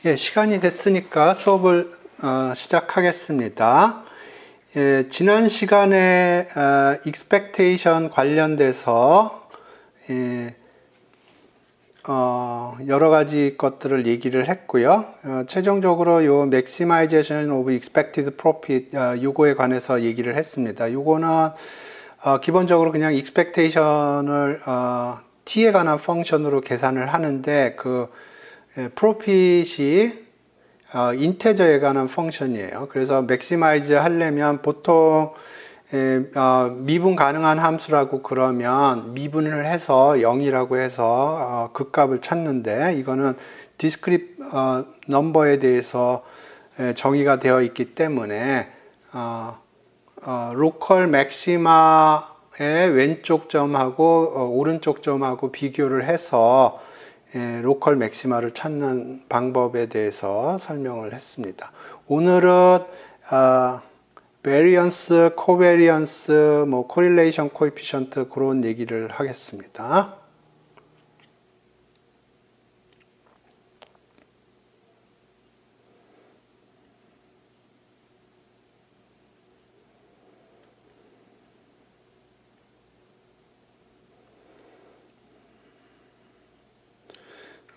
예, 시간이 됐으니까 수업을 시작하겠습니다. 예, 지난 시간에 expectation 관련돼서 예, 여러 가지 것들을 얘기를 했고요. 최종적으로 요 maximization of expected profit 요거에 관해서 얘기를 했습니다. 요거는 기본적으로 그냥 expectation을 t에 관한 펑션으로 계산을 하는데 프로핏이 인테저에 관한 펑션이에요. 그래서 맥시마이즈 하려면 보통 미분 가능한 함수라고 그러면 미분을 해서 0이라고 해서 극값을 찾는데, 이거는 디스크릿 넘버에 대해서 정의가 되어 있기 때문에 로컬 맥시마의 왼쪽 점하고 오른쪽 점하고 비교를 해서 로컬 맥시마를 찾는 방법에 대해서 설명을 했습니다. 오늘은 베리언스, 코베리언스, 코릴레이션 코에피션트 그런 얘기를 하겠습니다.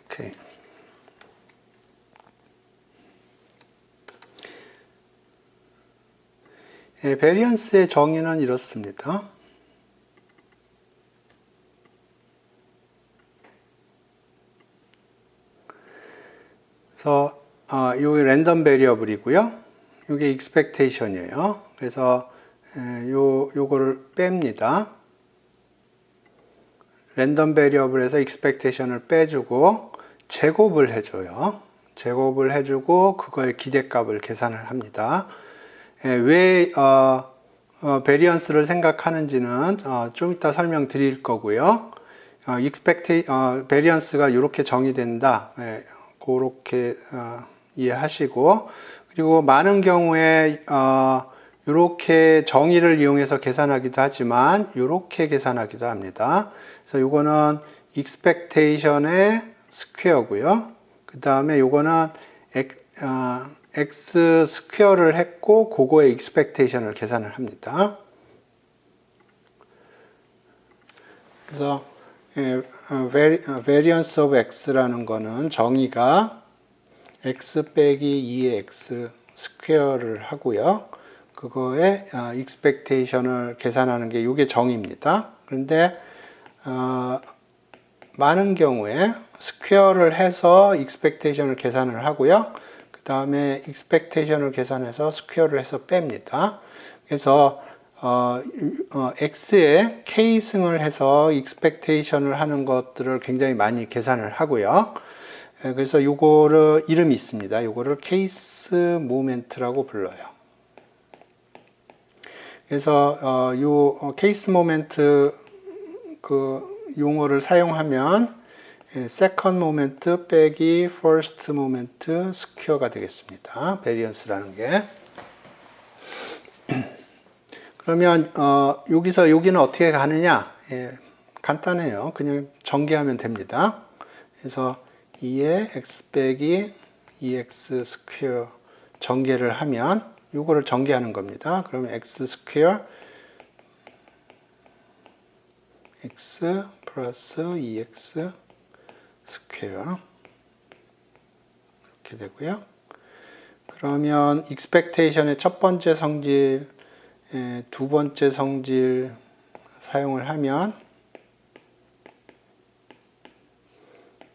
오케이. 베리언스의 정의는 이렇습니다. 그래서 요게 랜덤 베리어블이고요. 요게 익스펙테이션이에요. 그래서 요거를 뺍니다. 랜덤 베리어블에서 익스펙테이션을 빼주고 제곱을 해줘요. 제곱을 해주고 그거의 기대값을 계산을 합니다. 왜 베리언스를 생각하는지는 좀 이따 설명드릴 거고요. 베리언스가 이렇게 정의된다. 그렇게 이해하시고, 그리고 많은 경우에 이렇게 정의를 이용해서 계산하기도 하지만 이렇게 계산하기도 합니다. 그래서 이거는 expectation의 스퀘어고요. 그 다음에 이거는 x 스퀘어를 했고 그거의 expectation을 계산을 합니다. 그래서 variance of x라는 거는 정의가 x 빼기 2의 x 스퀘어를 하고요. 그거의 expectation을 계산하는 게 이게 정의입니다. 그런데 많은 경우에 스퀘어를 해서 expectation을 계산을 하고요. 그 다음에 expectation을 계산해서 스퀘어를 해서 뺍니다. 그래서 x에 k승을 해서 expectation을 하는 것들을 굉장히 많이 계산을 하고요. 그래서 요거를 이름이 있습니다. 요거를 케이스 모멘트라고 불러요. 그래서 요 케이스 모멘트 용어를 사용하면 세컨드 모멘트 빼기 퍼스트 모멘트 스퀘어가 되겠습니다. 베리언스라는 게. 그러면 여기서 여기는 어떻게 가느냐? 간단해요. 그냥 전개하면 됩니다. 그래서 2의 x 빼기 2x 스퀘어 전개를 하면 이거를 전개하는 겁니다. 그러면 x 스퀘어 x 플러스 2x 스퀘어 이렇게 되고요. 그러면 expectation의 첫 번째 성질, 두 번째 성질 사용을 하면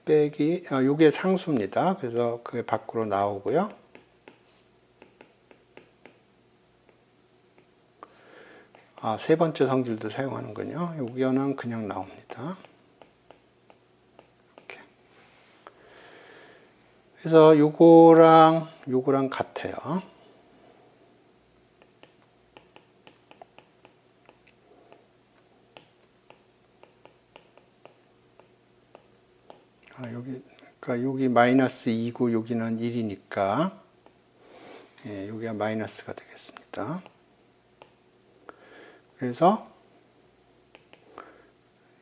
빼기, 이게 상수입니다. 그래서 그게 밖으로 나오고요. 세 번째 성질도 사용하는군요. 여기는 그냥 나옵니다. 이렇게. 그래서 요거랑 같아요. 그러니까 여기 마이너스 2고 여기는 1이니까 여기가 마이너스가 되겠습니다. 그래서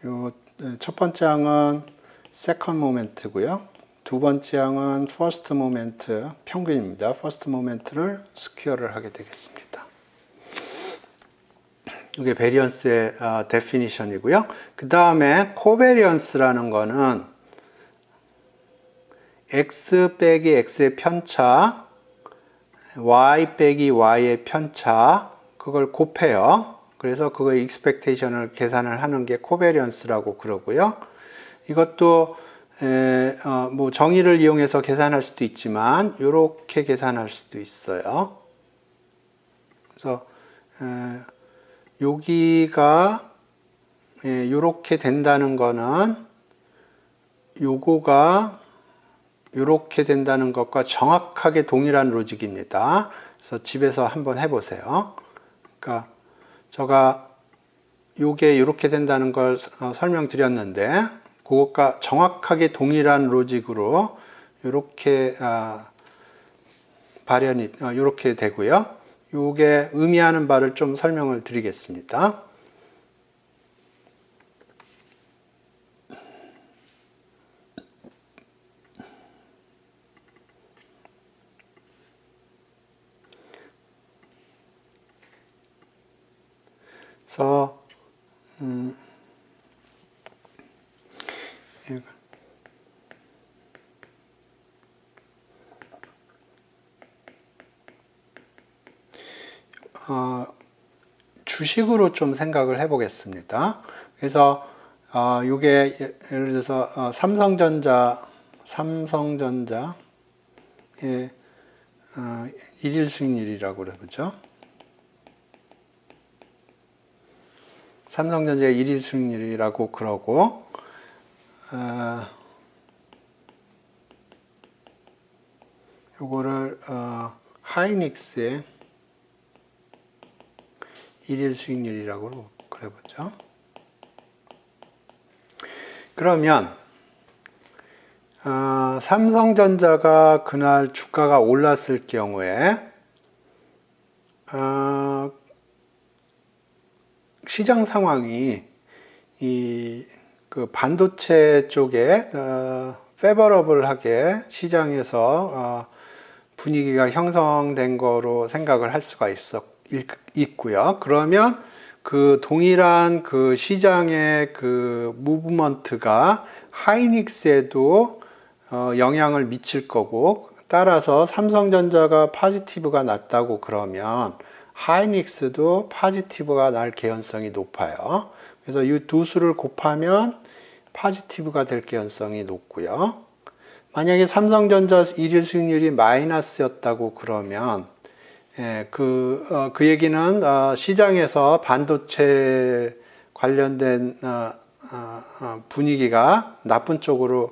요 첫 번째 항은 세컨드 모멘트고요. 두 번째 항은 first moment 평균입니다. first moment를 스퀘어를 하게 되겠습니다. 이게 베리언스의 definition이고요. 그 다음에 코베리언스라는 거는 x 빼기 x의 편차, y 빼기 y의 편차, 그걸 곱해요. 그래서 그거의 expectation을 계산을 하는 게 코베리언스라고 그러고요. 이것도 뭐 정의를 이용해서 계산할 수도 있지만 이렇게 계산할 수도 있어요. 그래서 여기가 이렇게 된다는 거는 요거가 이렇게 된다는 것과 정확하게 동일한 로직입니다. 그래서 집에서 한번 해보세요. 그러니까 제가 요게 이렇게 된다는 걸 설명드렸는데 그것과 정확하게 동일한 로직으로 이렇게 발현이 이렇게 되고요. 요게 의미하는 바를 좀 설명을 드리겠습니다. 그래서 주식으로 좀 생각을 해보겠습니다. 그래서 이게 예를 들어서 삼성전자의 일일 수익률이라고 그러죠. 삼성전자의 일일 수익률이라고 그러고 요거를 하이닉스의 일일 수익률이라고 그래보죠. 그러면 삼성전자가 그날 주가가 올랐을 경우에 시장 상황이 그 반도체 쪽에 페버러블하게 시장에서 분위기가 형성된 거로 생각을 할 수가 있고요. 그러면 그 동일한 그 시장의 그 무브먼트가 하이닉스에도 영향을 미칠 거고, 따라서 삼성전자가 포지티브가 났다고 그러면 하이닉스도 포지티브가 날 개연성이 높아요. 그래서 이 두 수를 곱하면 포지티브가 될 개연성이 높고요. 만약에 삼성전자 일일 수익률이 마이너스였다고 그러면 그 얘기는 시장에서 반도체 관련된 분위기가 나쁜 쪽으로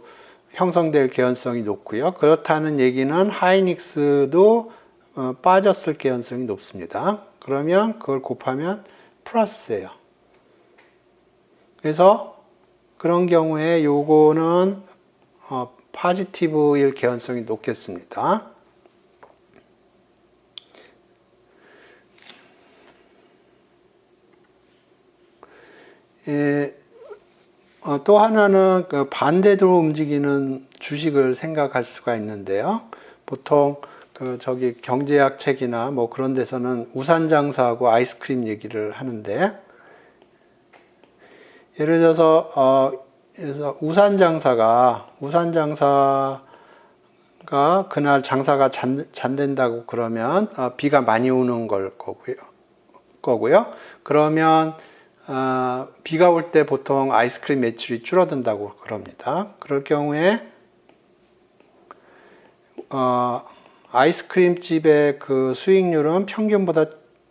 형성될 개연성이 높고요. 그렇다는 얘기는 하이닉스도 빠졌을 개연성이 높습니다. 그러면 그걸 곱하면 플러스예요. 그래서 그런 경우에 요거는 포지티브일 개연성이 높겠습니다. 또 하나는 그 반대로 움직이는 주식을 생각할 수가 있는데요. 보통 저기 경제학 책이나 뭐 그런 데서는 우산장사하고 아이스크림 얘기를 하는데, 예를 들어서 우산장사가 그날 장사가 잘 된다고 그러면 비가 많이 오는 걸 거고요. 그러면 비가 올 때 보통 아이스크림 매출이 줄어든다고 그럽니다. 그럴 경우에 아이스크림 집의 그 수익률은 평균보다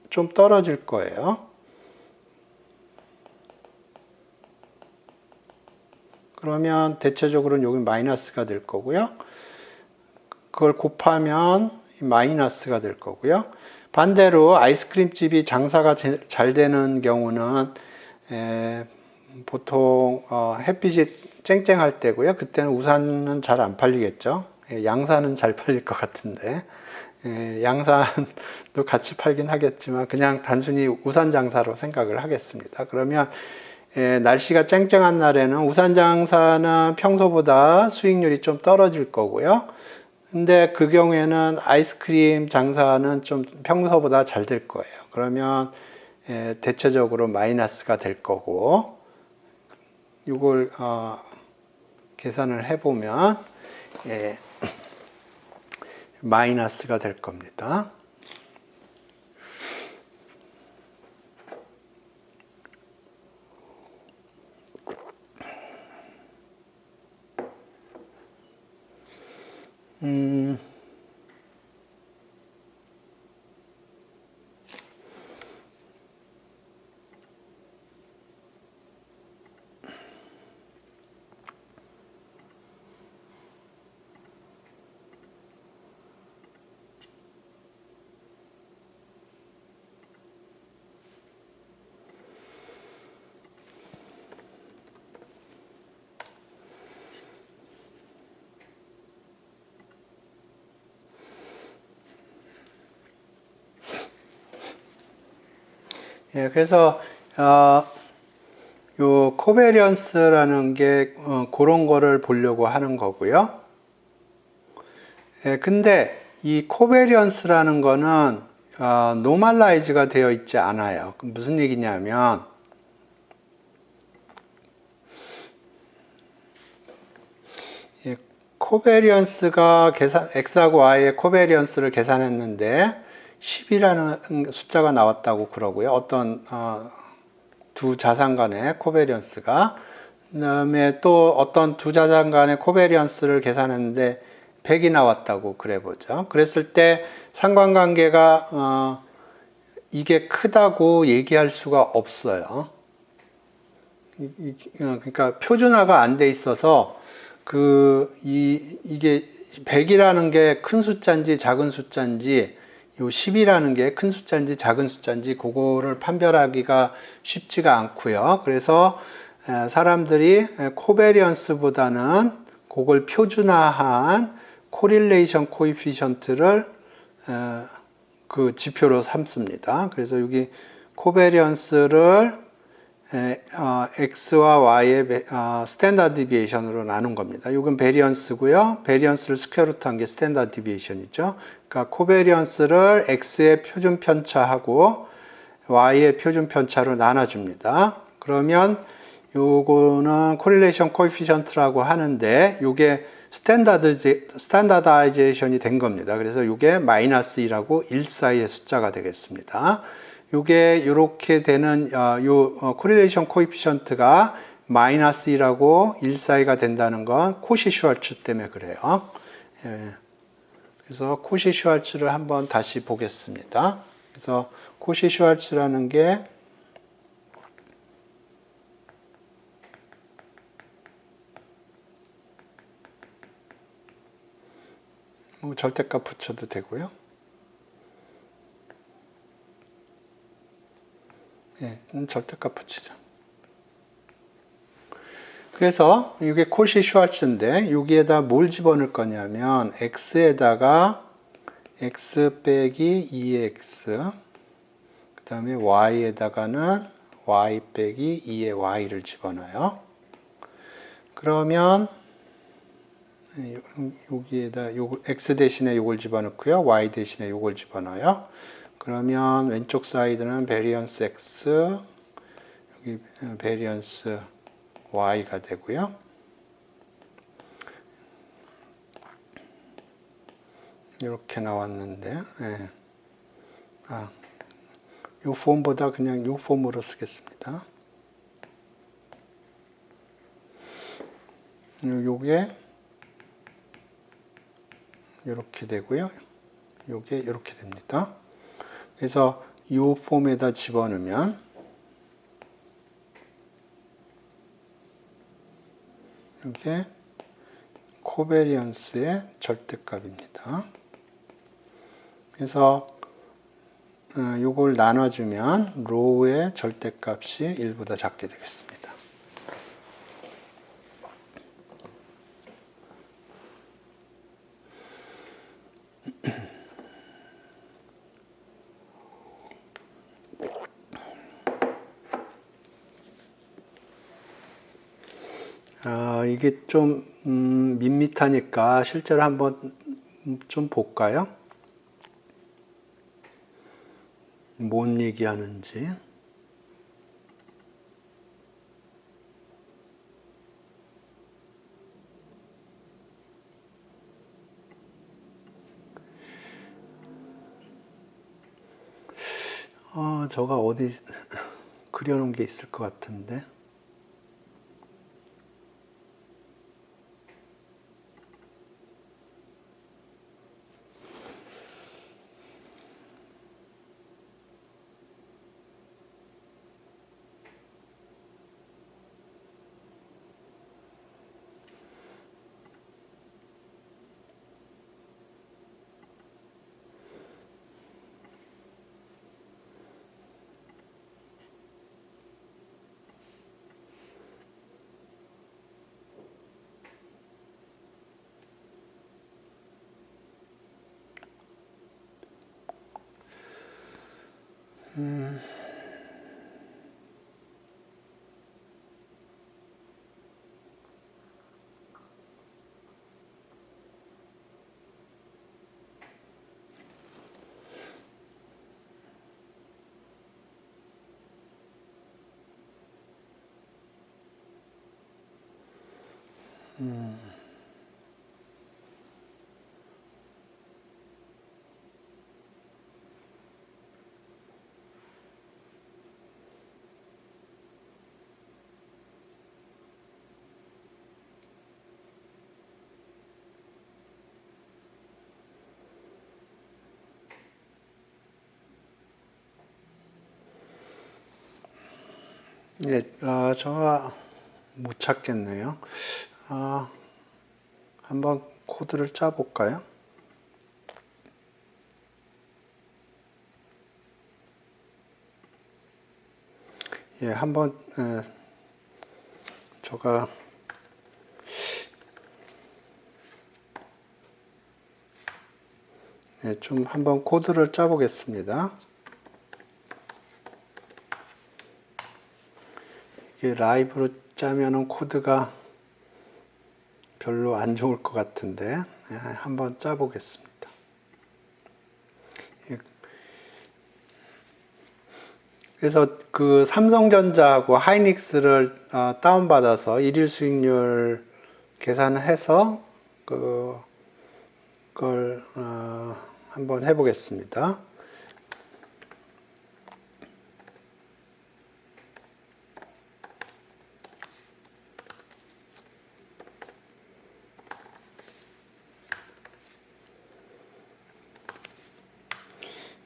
좀 떨어질 거예요. 그러면 대체적으로는 여기 마이너스가 될 거고요. 그걸 곱하면 마이너스가 될 거고요. 반대로 아이스크림 집이 장사가 잘 되는 경우는 보통 햇빛이 쨍쨍할 때고요. 그때는 우산은 잘 안 팔리겠죠. 양산은 잘 팔릴 것 같은데, 양산도 같이 팔긴 하겠지만 그냥 단순히 우산 장사로 생각을 하겠습니다. 그러면 날씨가 쨍쨍한 날에는 우산 장사는 평소보다 수익률이 좀 떨어질 거고요. 근데 그 경우에는 아이스크림 장사는 좀 평소보다 잘 될 거예요. 그러면 대체적으로 마이너스가 될 거고, 이걸 계산을 해보면 마이너스가 될 겁니다. 그래서 요 코베리언스라는 게 그런 거를 보려고 하는 거고요. 근데 이 코베리언스라는 거는 노멀라이즈가 되어 있지 않아요. 무슨 얘기냐면 코베리언스가 X하고 Y의 코베리언스를 계산했는데 10이라는 숫자가 나왔다고 그러고요. 어떤 두 자산 간의 코베리언스가. 그 다음에 또 어떤 두 자산 간의 코베리언스를 계산했는데 100이 나왔다고 그래 보죠. 그랬을 때 상관관계가 이게 크다고 얘기할 수가 없어요. 그러니까 표준화가 안 돼 있어서 이게 100이라는 게 큰 숫자인지 작은 숫자인지 요 10이라는 게 큰 숫자인지 작은 숫자인지 그거를 판별하기가 쉽지가 않고요. 그래서 사람들이 코베리언스보다는 그걸 표준화한 코릴레이션 코에피션트를 그 지표로 삼습니다. 그래서 여기 코베리언스를 X와 Y의 스탠다드 디비에이션으로 나눈 겁니다. 이건 베리언스고요. 베리언스를 스퀘어루트 한 게 스탠다드 디비에이션이죠. 그러니까 코베리언스를 X의 표준 편차하고 Y의 표준 편차로 나눠줍니다. 그러면 요거는 코릴레이션 코에피션트라고 하는데 요게 스탠다다이제이션이 된 겁니다. 그래서 요게 마이너스 2라고 1 사이의 숫자가 되겠습니다. 요게 요렇게 되는 코릴레이션 코에피션트가 마이너스 2라고 1 사이가 된다는 건 코시-슈왈츠 때문에 그래요. 그래서 코시-슈왈츠를 한번 다시 보겠습니다. 그래서 코시-슈왈츠라는 게 절대값 붙여도 되고요. 절대값 붙이죠. 그래서 이게 코시-슈왈츠인데 여기에다 뭘 집어넣을 거냐면 x에다가 x 빼기 2x 그 다음에 y에다가는 y 빼기 2의 y를 집어넣어요. 그러면 여기에다 x 대신에 이걸 집어넣고요. y 대신에 이걸 집어넣어요. 그러면 왼쪽 사이드는 베리언스 x, 여기 베리언스 y가 되고요. 이렇게 나왔는데, 이 폼보다 그냥 이 폼으로 쓰겠습니다. 요게 이렇게 되고요. 요게 이렇게 됩니다. 그래서 이 폼에다 집어넣으면 이게 코베리언스의 절대값입니다. 그래서 요걸 나눠주면 로우의 절대값이 1보다 작게 되겠습니다. 이게 좀 밋밋하니까 실제로 한번 좀 볼까요? 뭔 얘기하는지. 저가 어디 그려놓은 게 있을 것 같은데. 네, 제가 못 찾겠네요. 한번 코드를 짜볼까요? 예, 한번 제가 좀 한번 코드를 짜보겠습니다. 이게 라이브로 짜면은 코드가 별로 안 좋을 것 같은데 한번 짜보겠습니다. 그래서 그 삼성전자하고 하이닉스를 다운받아서 일일 수익률 계산해서 그걸 한번 해보겠습니다.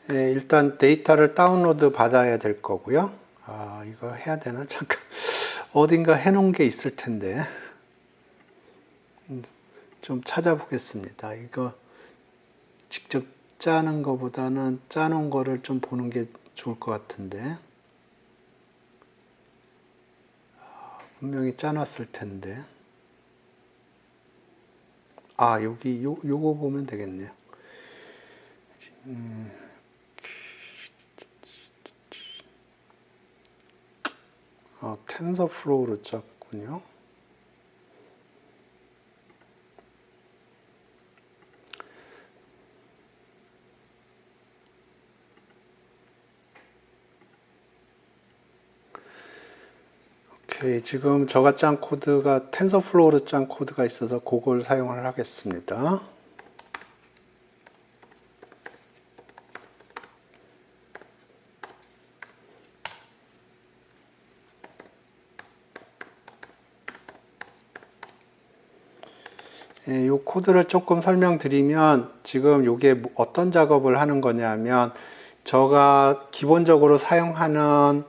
네, 일단 데이터를 다운로드 받아야 될 거고요. 이거 해야 되나? 잠깐 어딘가 해놓은 게 있을 텐데 좀 찾아보겠습니다. 이거 직접 짜는 것보다는 짜놓은 거를 좀 보는 게 좋을 것 같은데 분명히 짜놨을 텐데 여기 요거 보면 되겠네요. 텐서플로우로 짰군요. 오케이, 지금 저가 짠 코드가 텐서플로우로 짠 코드가 있어서 그걸 사용을 하겠습니다. 이 코드를 조금 설명드리면 지금 이게 어떤 작업을 하는 거냐면 제가 기본적으로 사용하는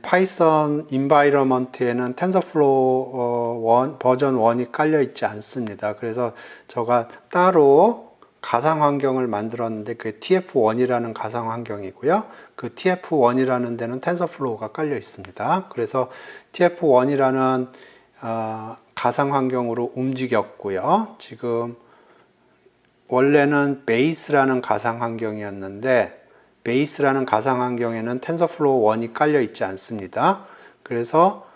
파이썬 인바이러먼트에는 텐서플로우 버전 1이 깔려 있지 않습니다. 그래서 제가 따로 가상 환경을 만들었는데 그게 TF1이라는 가상 환경이고요. 그 TF1이라는 데는 텐서플로우가 깔려 있습니다. 그래서 TF1이라는 가상 환경으로 움직였고요. 지금 원래는 베이스라는 가상 환경이었는데 베이스라는 가상 환경에는 텐서플로우 1이 깔려 있지 않습니다. 그래서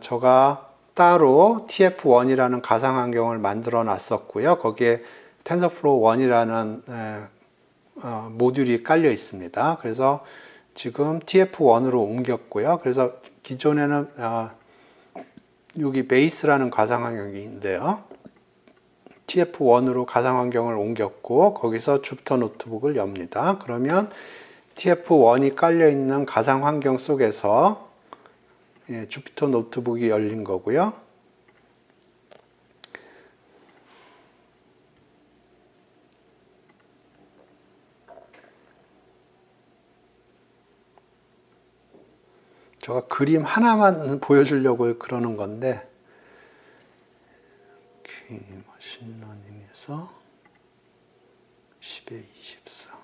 제가 따로 TF1이라는 가상 환경을 만들어 놨었고요. 거기에 TensorFlow 1이라는 모듈이 깔려 있습니다. 그래서 지금 TF1으로 옮겼고요. 그래서 기존에는 여기 베이스라는 가상 환경인데요. TF1으로 가상 환경을 옮겼고 거기서 주피터 노트북을 엽니다. 그러면 TF1이 깔려 있는 가상 환경 속에서 주피터 노트북이 열린 거고요. 제가 그림 하나만 보여주려고 그러는 건데 머신러닝에서 10에 24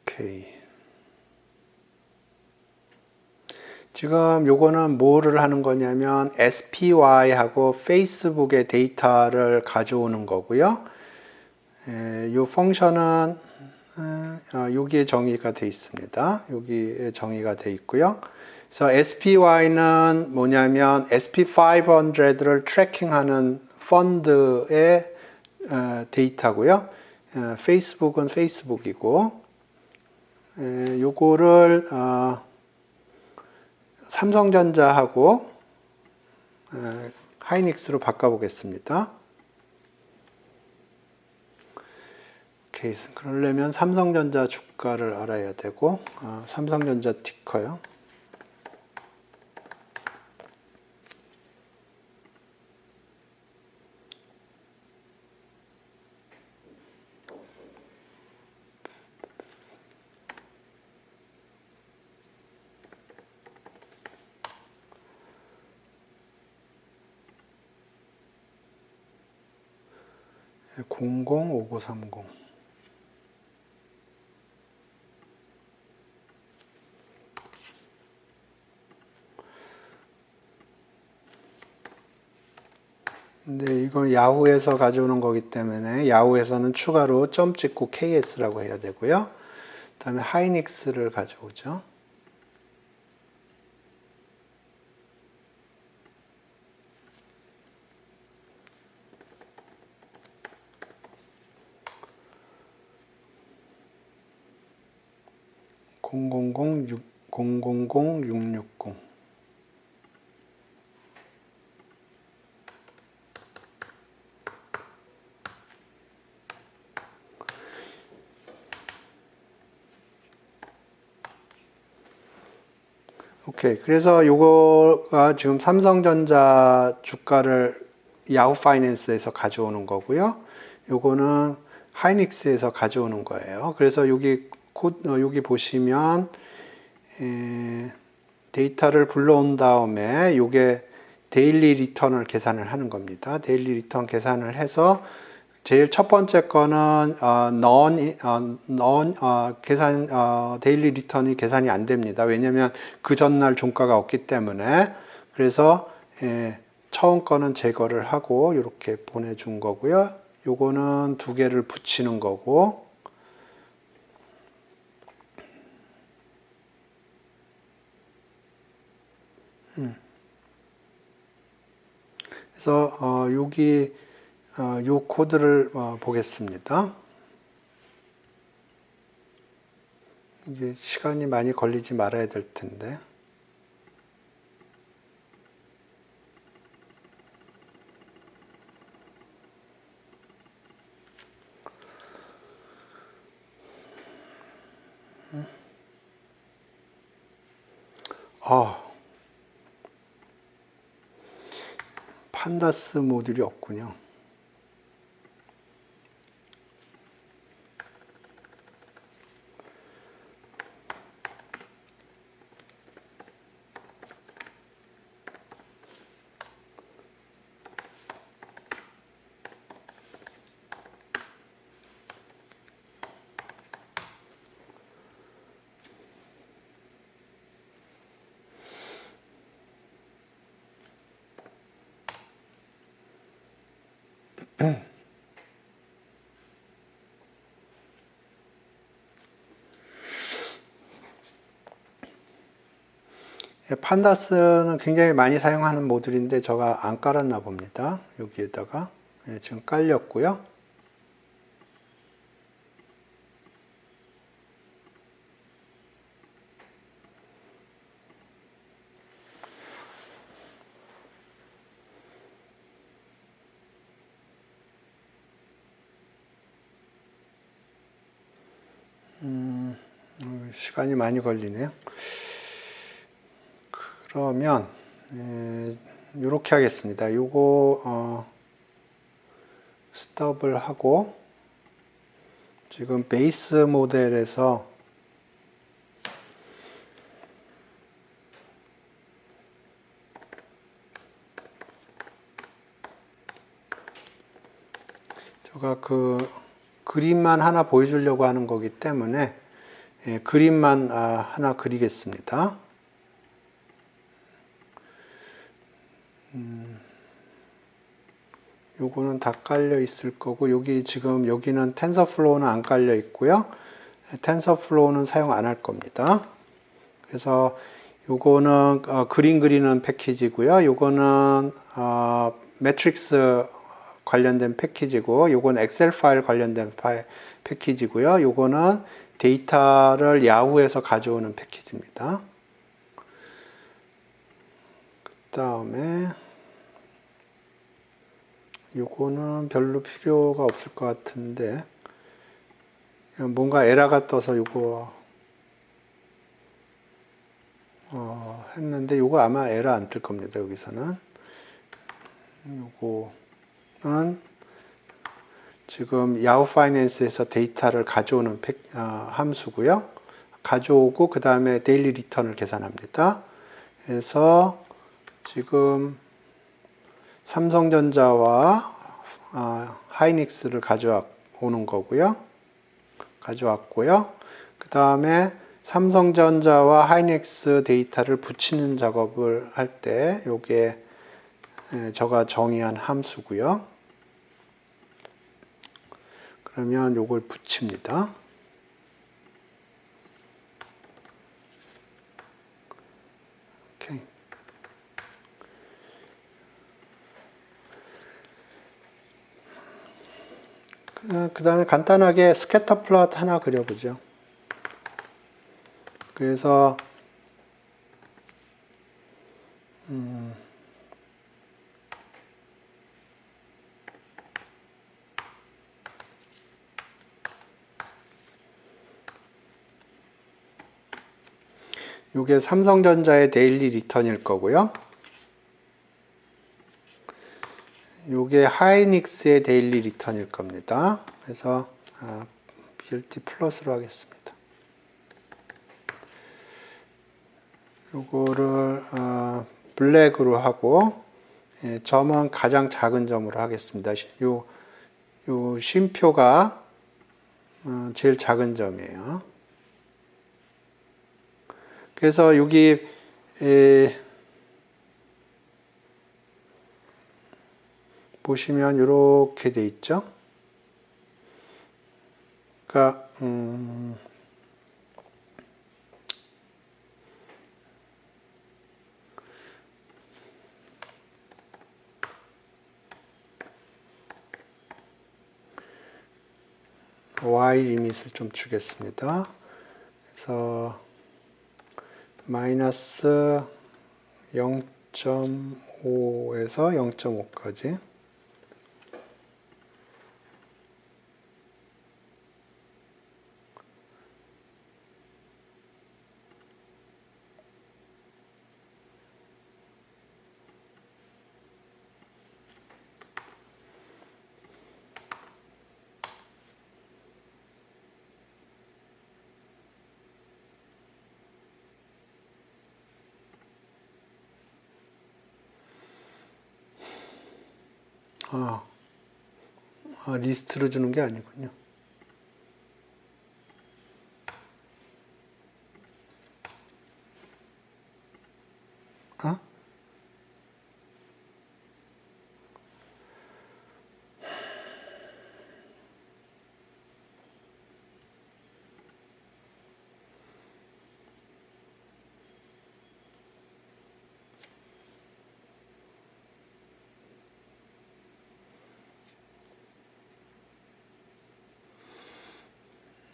오케이. 지금 요거는 뭐를 하는 거냐면 SPY하고 페이스북의 데이터를 가져오는 거고요. 이 펑션은 여기에 정의가 되어 있습니다. 여기에 정의가 되어 있고요. 그래서 SPY는 뭐냐면 SP500를 트래킹하는 펀드의 데이터고요. 페이스북은 페이스북이고 요거를 삼성전자하고 하이닉스로 바꿔보겠습니다. 오케이, 그러려면 삼성전자 주가를 알아야 되고 삼성전자 티커요. 네, 005930. 근데 이건 야후에서 가져오는 거기 때문에 야후에서는 추가로 점 찍고 KS라고 해야 되고요. 그 다음에 하이닉스를 가져오죠. (000 660) 오케이. 그래서 요거가 지금 삼성전자 주가를 야후 파이낸스에서 가져오는 거고요. 요거는 하이닉스에서 가져오는 거예요. 그래서 여기 여기 보시면 데이터를 불러온 다음에 요게 데일리 리턴을 계산을 하는 겁니다. 데일리 리턴 계산을 해서 제일 첫 번째 거는 데일리 리턴이 계산이 안 됩니다. 왜냐하면 그 전날 종가가 없기 때문에. 그래서 처음 거는 제거를 하고 이렇게 보내준 거고요. 요거는 두 개를 붙이는 거고. 그래서 여기 요 코드를 보겠습니다. 이게 시간이 많이 걸리지 말아야 될 텐데. 판다스 모듈이 없군요. 판다스는 굉장히 많이 사용하는 모듈인데 제가 안 깔았나 봅니다. 여기에다가 지금 깔렸고요. 시간이 많이 걸리네요. 그러면 이렇게 하겠습니다. 요거 스톱을 하고 지금 베이스 모델에서 제가 그 그림만 하나 보여주려고 하는 거기 때문에 그림만 하나 그리겠습니다. 요거는 다 깔려 있을 거고 여기 지금 여기는 텐서플로우는 안 깔려 있고요. 텐서플로우는 사용 안 할 겁니다. 그래서 요거는 그림 그리는 패키지고요. 요거는 매트릭스 관련된 패키지고 요거는 엑셀 파일 관련된 패키지고요. 요거는 데이터를 야후에서 가져오는 패키지입니다. 그 다음에 요거는 별로 필요가 없을 것 같은데 뭔가 에러가 떠서 요거 했는데 요거 아마 에러 안 뜰 겁니다. 여기서는 요거는 지금 야후 파이낸스에서 데이터를 가져오는 함수고요. 가져오고 그 다음에 데일리 리턴을 계산합니다. 그래서 지금 삼성전자와 하이닉스를 가져오는 거고요. 가져왔고요. 그 다음에 삼성전자와 하이닉스 데이터를 붙이는 작업을 할 때 요게 제가 정의한 함수고요. 그러면 요걸 붙입니다. 오케이. 그 다음에 간단하게 스캐터 플롯 하나 그려보죠. 그래서 이게 삼성전자의 데일리 리턴일 거고요. 이게 하이닉스의 데일리 리턴일 겁니다. 그래서 BLT 플러스로 하겠습니다. 요거를 블랙으로 하고 점은 가장 작은 점으로 하겠습니다. 요 쉼표가 제일 작은 점이에요. 그래서 여기 보시면 이렇게 돼 있죠. 그러니까 y 리밋을 좀 주겠습니다. 그래서 마이너스 0.5에서 0.5까지 리스트로 주는 게 아니군요.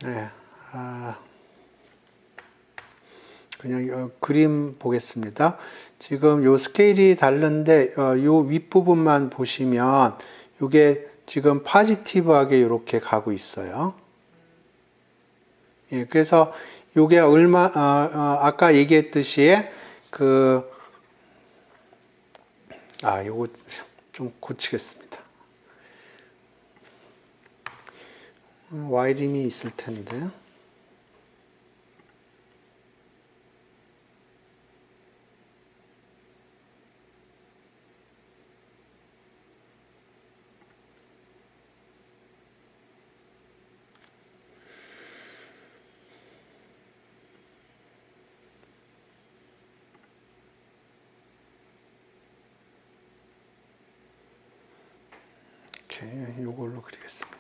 네, 그냥 그림 보겠습니다. 지금 요 스케일이 다른데 요 윗부분만 보시면 이게 지금 포지티브하게 이렇게 가고 있어요. 예, 그래서 요게 아까 얘기했듯이 요거 좀 고치겠습니다. 와이링이 있을 텐데. 이렇게 요걸로 그리겠습니다.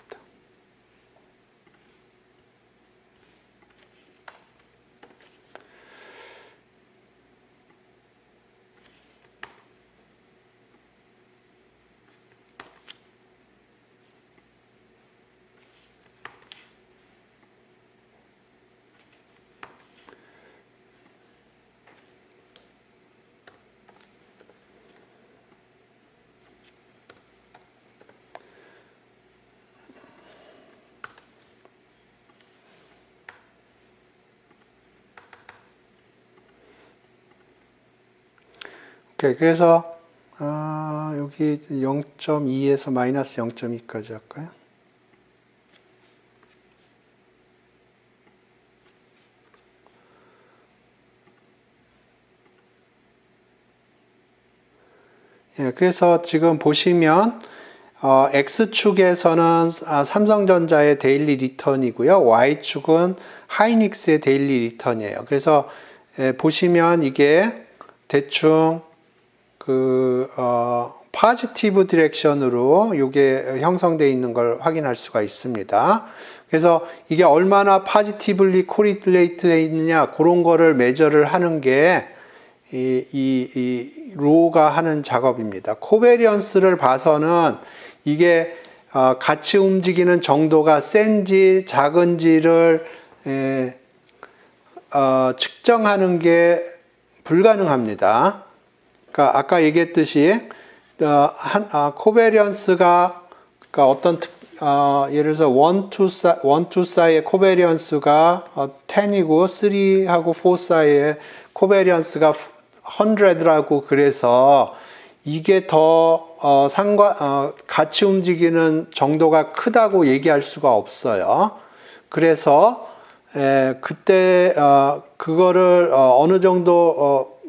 오케이, 그래서 여기 0.2에서 마이너스 0.2까지 할까요? 예, 그래서 지금 보시면 X축에서는 삼성전자의 데일리 리턴이고요. Y축은 하이닉스의 데일리 리턴이에요. 그래서 보시면 이게 대충 포지티브 디렉션으로 이게 형성되어 있는 걸 확인할 수가 있습니다. 그래서 이게 얼마나 포지티블리 코릴레이트 되어 있느냐 그런 거를 매저를 하는 게 이 로우가 하는 작업입니다. 코베리언스를 봐서는 이게 같이 움직이는 정도가 센지 작은지를 측정하는 게 불가능합니다. 그러니까 아까 얘기했듯이 코베리언스가 그러니까 어떤 예를 들어서 1, 2 사이의 코베리언스가 10이고 3하고 4 사이의 코베리언스가 100라고 그래서 이게 더 같이 움직이는 정도가 크다고 얘기할 수가 없어요. 그래서 그때 그거를 어느 정도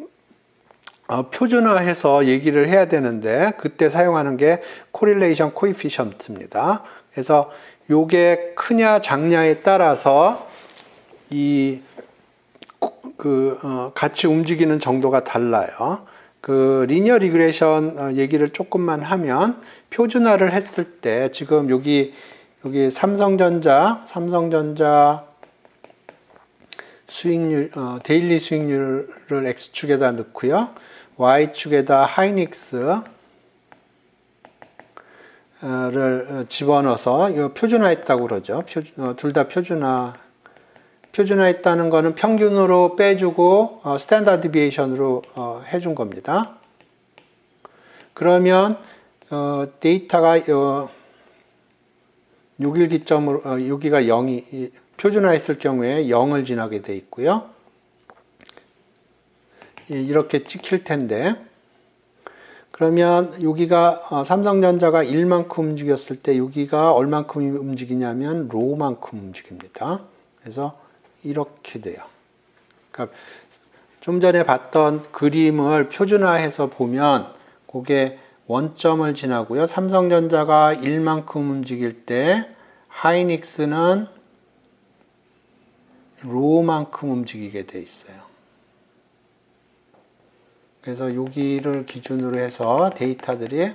표준화해서 얘기를 해야 되는데 그때 사용하는 게 correlation coefficient입니다. 그래서 요게 크냐 작냐에 따라서 같이 움직이는 정도가 달라요. 리니어 리그레션 얘기를 조금만 하면 표준화를 했을 때 지금 여기 삼성전자 수익률 데일리 수익률을 X축에다 넣고요. Y축에다 하이닉스를 집어넣어서 이거 표준화했다고 그러죠. 둘 다 표준화했다는 거는 평균으로 빼주고 스탠다드 디비에이션으로 해준 겁니다. 그러면 데이터가 6일 기점으로 여기가 0이 표준화했을 경우에 0을 지나게 돼 있고요. 이렇게 찍힐 텐데 그러면 여기가 삼성전자가 1만큼 움직였을 때 여기가 얼만큼 움직이냐면 로우만큼 움직입니다. 그래서 이렇게 돼요. 그러니까 좀 전에 봤던 그림을 표준화해서 보면 그게 원점을 지나고요. 삼성전자가 1만큼 움직일 때 하이닉스는 로우만큼 움직이게 돼 있어요. 그래서 여기를 기준으로 해서 데이터들이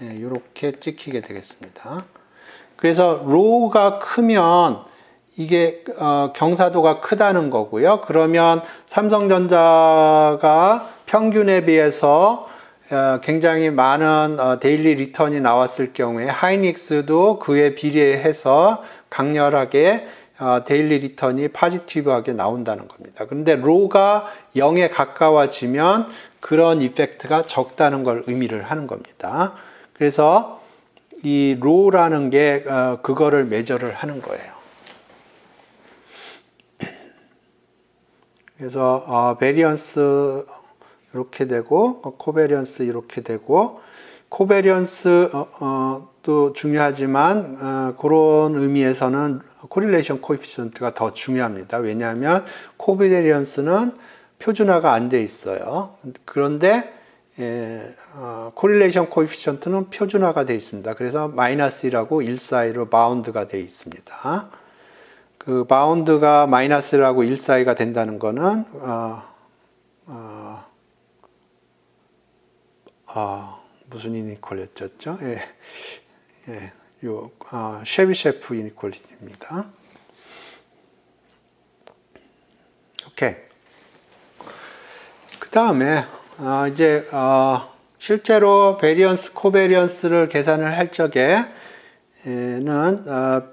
이렇게 찍히게 되겠습니다. 그래서 로우가 크면 이게 경사도가 크다는 거고요. 그러면 삼성전자가 평균에 비해서 굉장히 많은 데일리 리턴이 나왔을 경우에 하이닉스도 그에 비례해서 강렬하게 데일리 리턴이 포지티브하게 나온다는 겁니다. 그런데 로가 0에 가까워지면 그런 이펙트가 적다는 걸 의미를 하는 겁니다. 그래서 이 로라는 게 그거를 메저를 하는 거예요. 그래서 베리언스 이렇게 되고 코베리언스 이렇게 되고 코베리언스 또 중요하지만 그런 의미에서는 코릴레이션 코에피션트가 더 중요합니다. 왜냐하면 코베리언스는 표준화가 안 돼 있어요. 그런데 코릴레이션 코에피션트는 표준화가 돼 있습니다. 그래서 마이너스 1하고 1 사이로 바운드가 돼 있습니다. 그 바운드가 마이너스라고 1 사이가 된다는 거는 무슨 이니퀄리티였죠? 쉐비셰프 이니퀄리티입니다. 오케이. 그 다음에 이제 실제로 베리언스, 코베리언스를 계산을 할 적에는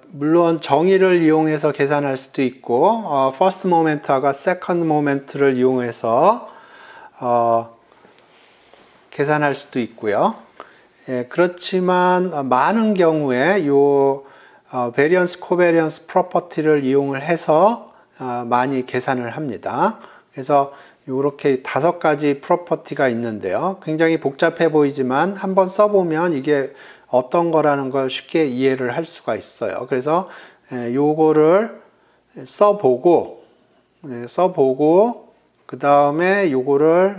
물론 정의를 이용해서 계산할 수도 있고 퍼스트 모멘트하고 세컨드 모멘트를 이용해서 계산할 수도 있고요. 그렇지만 많은 경우에 요 베리언스, 코베리언스 프로퍼티를 이용을 해서 많이 계산을 합니다. 그래서 이렇게 5가지 프로퍼티가 있는데요. 굉장히 복잡해 보이지만 한번 써보면 이게 어떤 거라는 걸 쉽게 이해를 할 수가 있어요. 그래서 요거를 써보고 그 다음에 요거를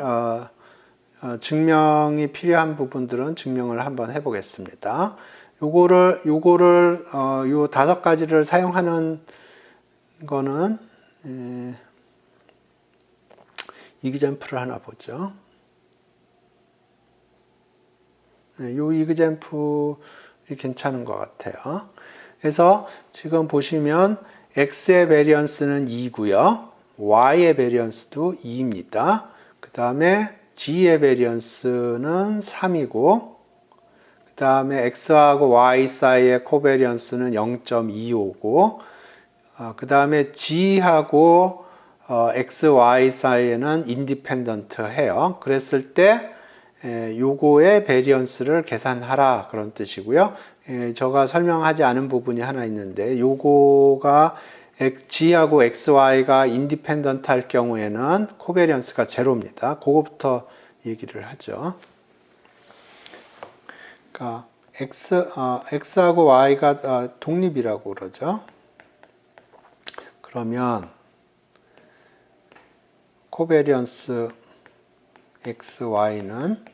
증명이 필요한 부분들은 증명을 한번 해보겠습니다. 요거를 요 5가지를 사용하는 거는 이그젬플을 하나 보죠. 요 이그젬플이 괜찮은 것 같아요. 그래서 지금 보시면 x의 베리언스는 2고요. y의 베리언스도 2입니다. 그 다음에 g의 베리언스는 3이고 그 다음에 x하고 y 사이의 코베리언스는 0.25고 그 다음에 g하고 x, y 사이에는 인디펜던트 해요. 그랬을 때 요거의 베리언스를 계산하라 그런 뜻이고요. 제가 설명하지 않은 부분이 하나 있는데 요거가 g하고 xy가 인디펜던트 할 경우에는 코베리언스가 제로입니다. 그거부터 얘기를 하죠. 그러니까 x하고 y가 독립이라고 그러죠. 그러면 코베리언스 xy는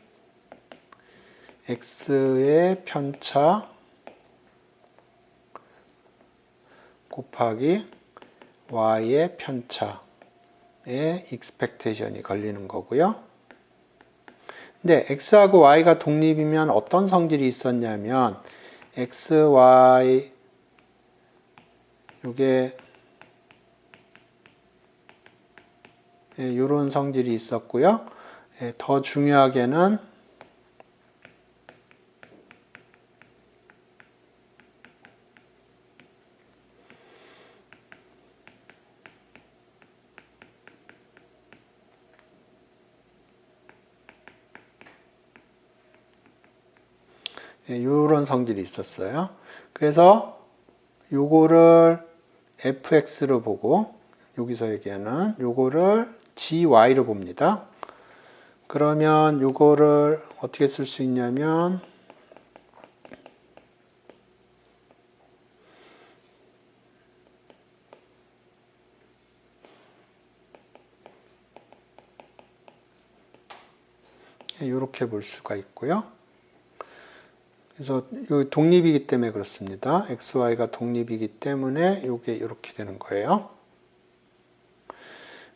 x의 편차 곱하기 y의 편차에 익스펙테이션이 걸리는 거고요. 근데 x하고 y가 독립이면 어떤 성질이 있었냐면 x, y 요게 이런 성질이 있었고요. 더 중요하게는 이런 성질이 있었어요. 그래서 요거를 fx로 보고 여기서 얘기하는 요거를 gy로 봅니다. 그러면 요거를 어떻게 쓸 수 있냐면 이렇게 볼 수가 있고요. 그래서 요 독립이기 때문에 그렇습니다. xy가 독립이기 때문에 요게 이렇게 되는 거예요.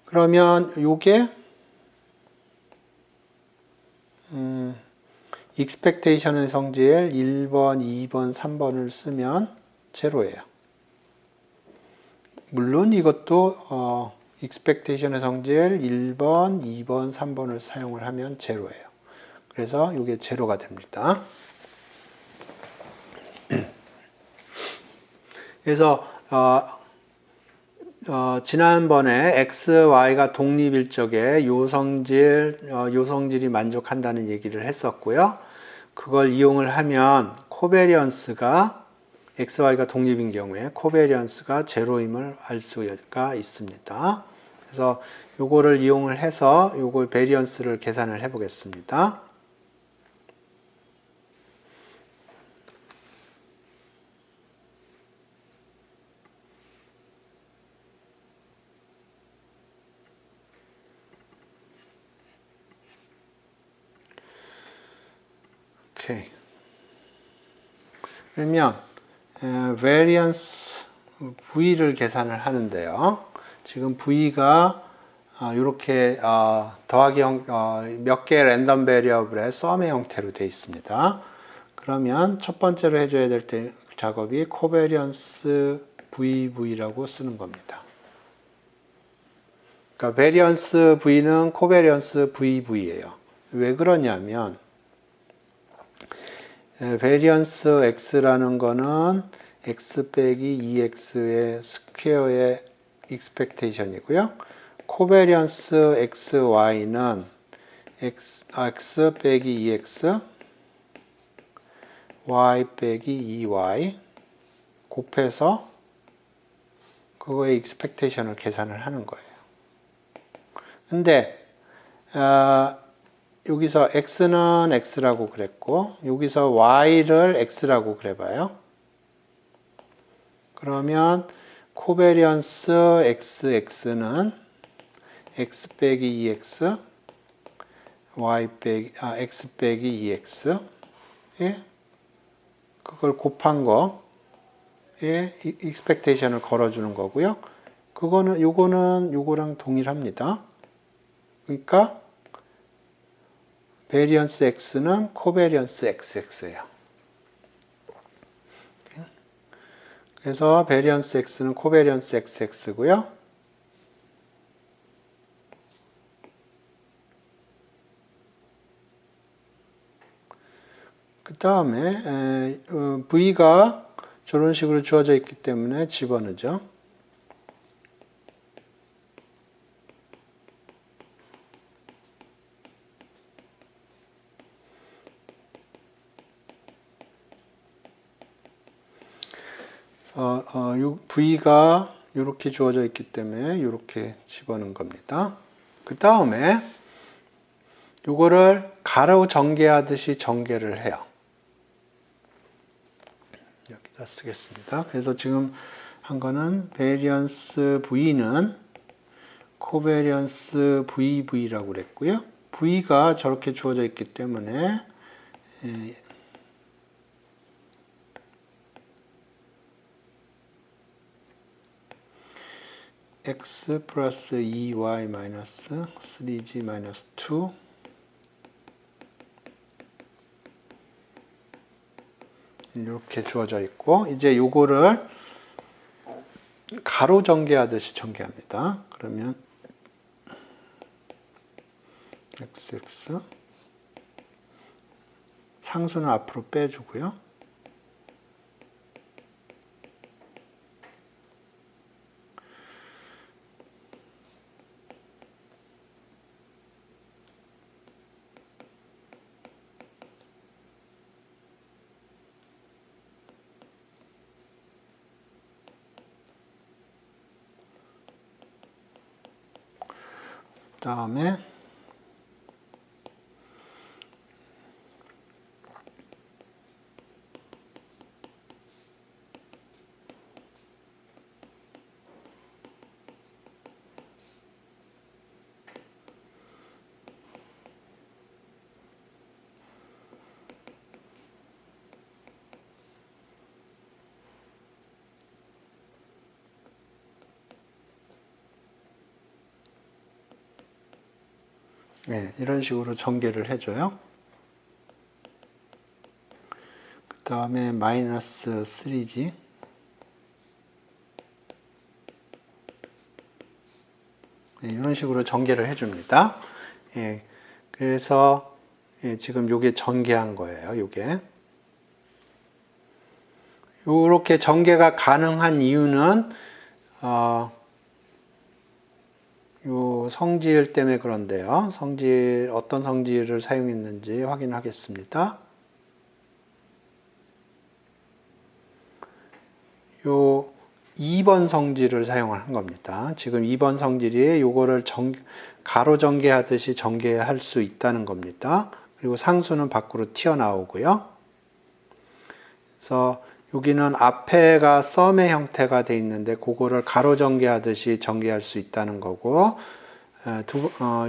그러면 요게 익스펙테이션의 성질 1번, 2번, 3번을 쓰면 제로예요. 물론 이것도 익스펙테이션의 성질 1번, 2번, 3번을 사용을 하면 제로예요. 그래서 이게 제로가 됩니다. 그래서 지난번에 x, y가 독립일 적에 요성질이 만족한다는 얘기를 했었고요. 그걸 이용을 하면 코베리언스가 x, y가 독립인 경우에 코베리언스가 제로임을 알 수가 있습니다. 그래서 요거를 이용을 해서 요거 베리언스를 계산을 해 보겠습니다. 오케이. 그러면 variance V를 계산을 하는데요. 지금 V가 이렇게 더하기 몇 개의 랜덤 베리어블의 썸의 형태로 되어 있습니다. 그러면 첫 번째로 해줘야 될 작업이 코베리언스 VV라고 쓰는 겁니다. 그러니까 베리언스 V는 코베리언스 VV예요. 왜 그러냐면 베리언스 X라는 거는 X 빼기 2X의 스퀘어의 익스펙테이션이고요. 코베리언스 XY는 X 빼기 2X Y 빼기 2Y 곱해서 그거의 익스펙테이션을 계산을 하는 거예요. 근데 여기서 x는 x라고 그랬고 여기서 y를 x라고 그래봐요. 그러면 코베리언스 xx는 x 빼기 2x x 빼기 2x 그걸 곱한 거에 익스펙테이션을 걸어주는 거고요. 요거랑 동일합니다. 그러니까 베리언스 X는 코베리언스 XX예요. 그래서 베리언스 X는 코베리언스 XX고요. 그 다음에 V가 저런 식으로 주어져 있기 때문에 집어넣죠. V가 이렇게 주어져 있기 때문에 이렇게 집어넣은 겁니다. 그 다음에 이거를 가로 전개하듯이 전개를 해요. 여기다 쓰겠습니다. 그래서 지금 한 거는 베리언스 V는 코베리언스 VV라고 그랬고요. V가 저렇게 주어져 있기 때문에 x 플러스 2y 마이너스 3g 마이너스 2 이렇게 주어져 있고 이제 요거를 가로 전개하듯이 전개합니다. 그러면 xx 상수는 앞으로 빼주고요. 그 다음에 이런 식으로 전개를 해줘요. 그 다음에 마이너스 3g 이런 식으로 전개를 해줍니다. 그래서 지금 요게 전개한 거예요. 요게 이렇게 전개가 가능한 이유는 요 성질 때문에 그런데요. 성질, 어떤 성질을 사용했는지 확인하겠습니다. 요 2번 성질을 사용한 겁니다. 지금 2번 성질이 요거를 가로 전개하듯이 전개할 수 있다는 겁니다. 그리고 상수는 밖으로 튀어나오고요. 그래서 여기는 앞에가 썸의 형태가 돼 있는데 그거를 가로 전개하듯이 전개할 수 있다는 거고,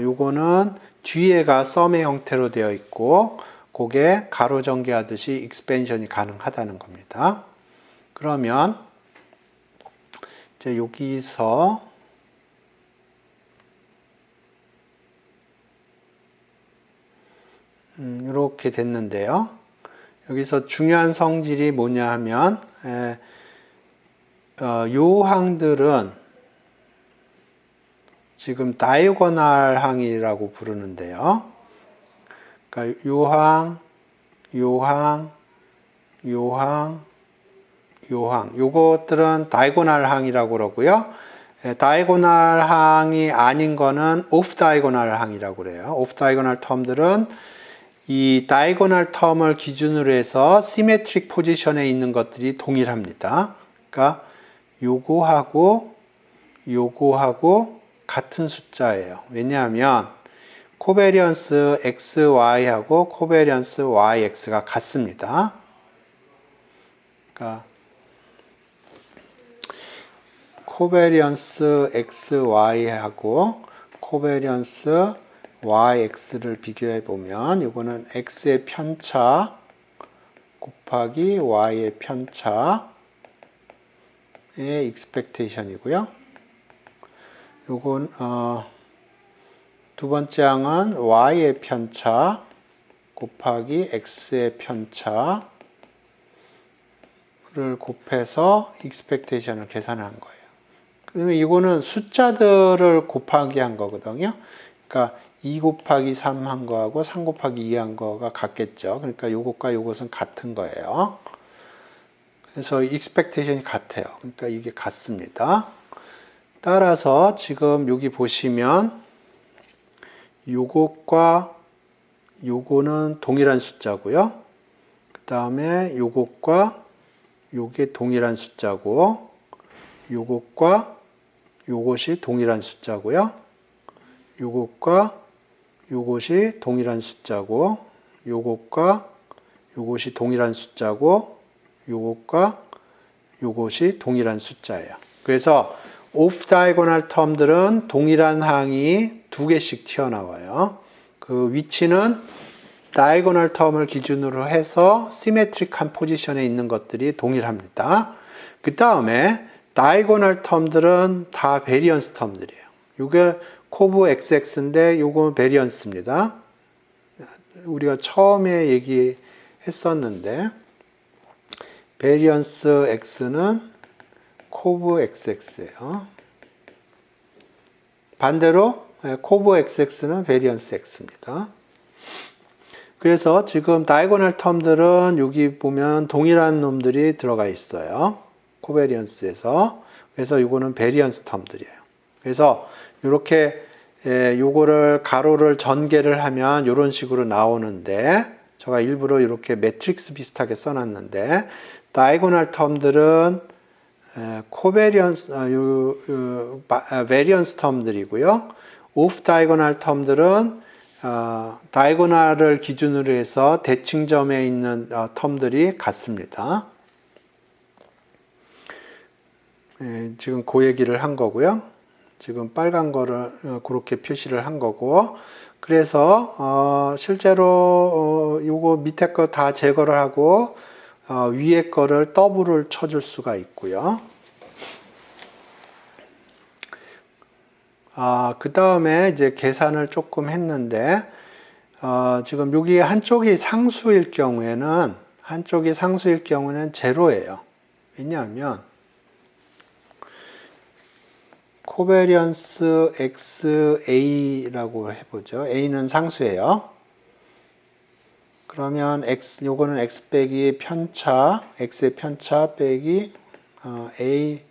요거는 뒤에가 썸의 형태로 되어 있고 그게 가로 전개하듯이 익스펜션이 가능하다는 겁니다. 그러면 이제 여기서 이렇게 됐는데요. 여기서 중요한 성질이 뭐냐 하면 요 항들은 지금 다이고널 항이라고 부르는데요. 그러니까 요 항, 요 항, 요 항, 요 항, 요것들은 다이고널 항이라고 그러고요. 다이고널 항이 아닌 거는 오프 다이고널 항이라고 그래요. 오프 다이고널 텀들은 이 다이고널 텀을 기준으로 해서 시메트릭 포지션에 있는 것들이 동일합니다. 그러니까 요거하고 요거하고 같은 숫자예요. 왜냐하면 코베리언스 XY하고 코베리언스 YX가 같습니다. 그러니까 코베리언스 XY하고 코베리언스 YX를 비교해 보면 이거는 X의 편차 곱하기 Y의 편차의 expectation이고요. 요건 두 번째 항은 Y의 편차 곱하기 X의 편차를 곱해서 expectation을 계산한 거예요. 그러면 이거는 숫자들을 곱하기 한 거거든요. 그러니까 2 곱하기 3 한 거하고 3 곱하기 2 한 거가 같겠죠. 그러니까 요것과 요것은 같은 거예요. 그래서 expectation이 같아요. 그러니까 이게 같습니다. 따라서 지금 여기 보시면 요것과 요거는 동일한 숫자고요. 그 다음에 요것과 요게 동일한 숫자고 요것과 요것이 동일한 숫자고요. 요것과 요것이 동일한 숫자고 요것과 요것이 동일한 숫자고 요것과 요것이 동일한 숫자예요. 그래서 오프 다이고널 텀들은 동일한 항이 두 개씩 튀어나와요. 그 위치는 다이고널 텀을 기준으로 해서 시메트릭한 포지션에 있는 것들이 동일합니다. 그 다음에 다이고널 텀들은 다 베리언스 텀들이에요. 이게 코브 XX인데 요거 베리언스입니다. 우리가 처음에 얘기했었는데 베리언스 X는 코브 XX예요. 반대로 코브 XX는 베리언스 X입니다. 그래서 지금 다이고널 텀들은 여기 보면 동일한 놈들이 들어가 있어요. 코베리언스에서. 그래서 이거는 베리언스 텀들이에요. 그래서 이렇게 요거를 가로를 전개를 하면 이런 식으로 나오는데 제가 일부러 이렇게 매트릭스 비슷하게 써놨는데 다이고널 텀들은 코베리언스, 베리언스 텀들이고요. 오프 다이고널 텀들은 다이고널을 기준으로 해서 대칭점에 있는 텀들이 같습니다. 지금 그 얘기를 한 거고요. 지금 빨간 거를 그렇게 표시를 한 거고, 그래서 실제로 요거 밑에 거 다 제거를 하고 위에 거를 더블을 쳐줄 수가 있고요. 그 다음에 이제 계산을 조금 했는데 지금 여기 한쪽이 상수일 경우에는 제로예요. 왜냐하면 코베리언스 XA라고 해보죠. A는 상수예요. 그러면 요거는 X 빼기 편차, X의 편차 빼기 A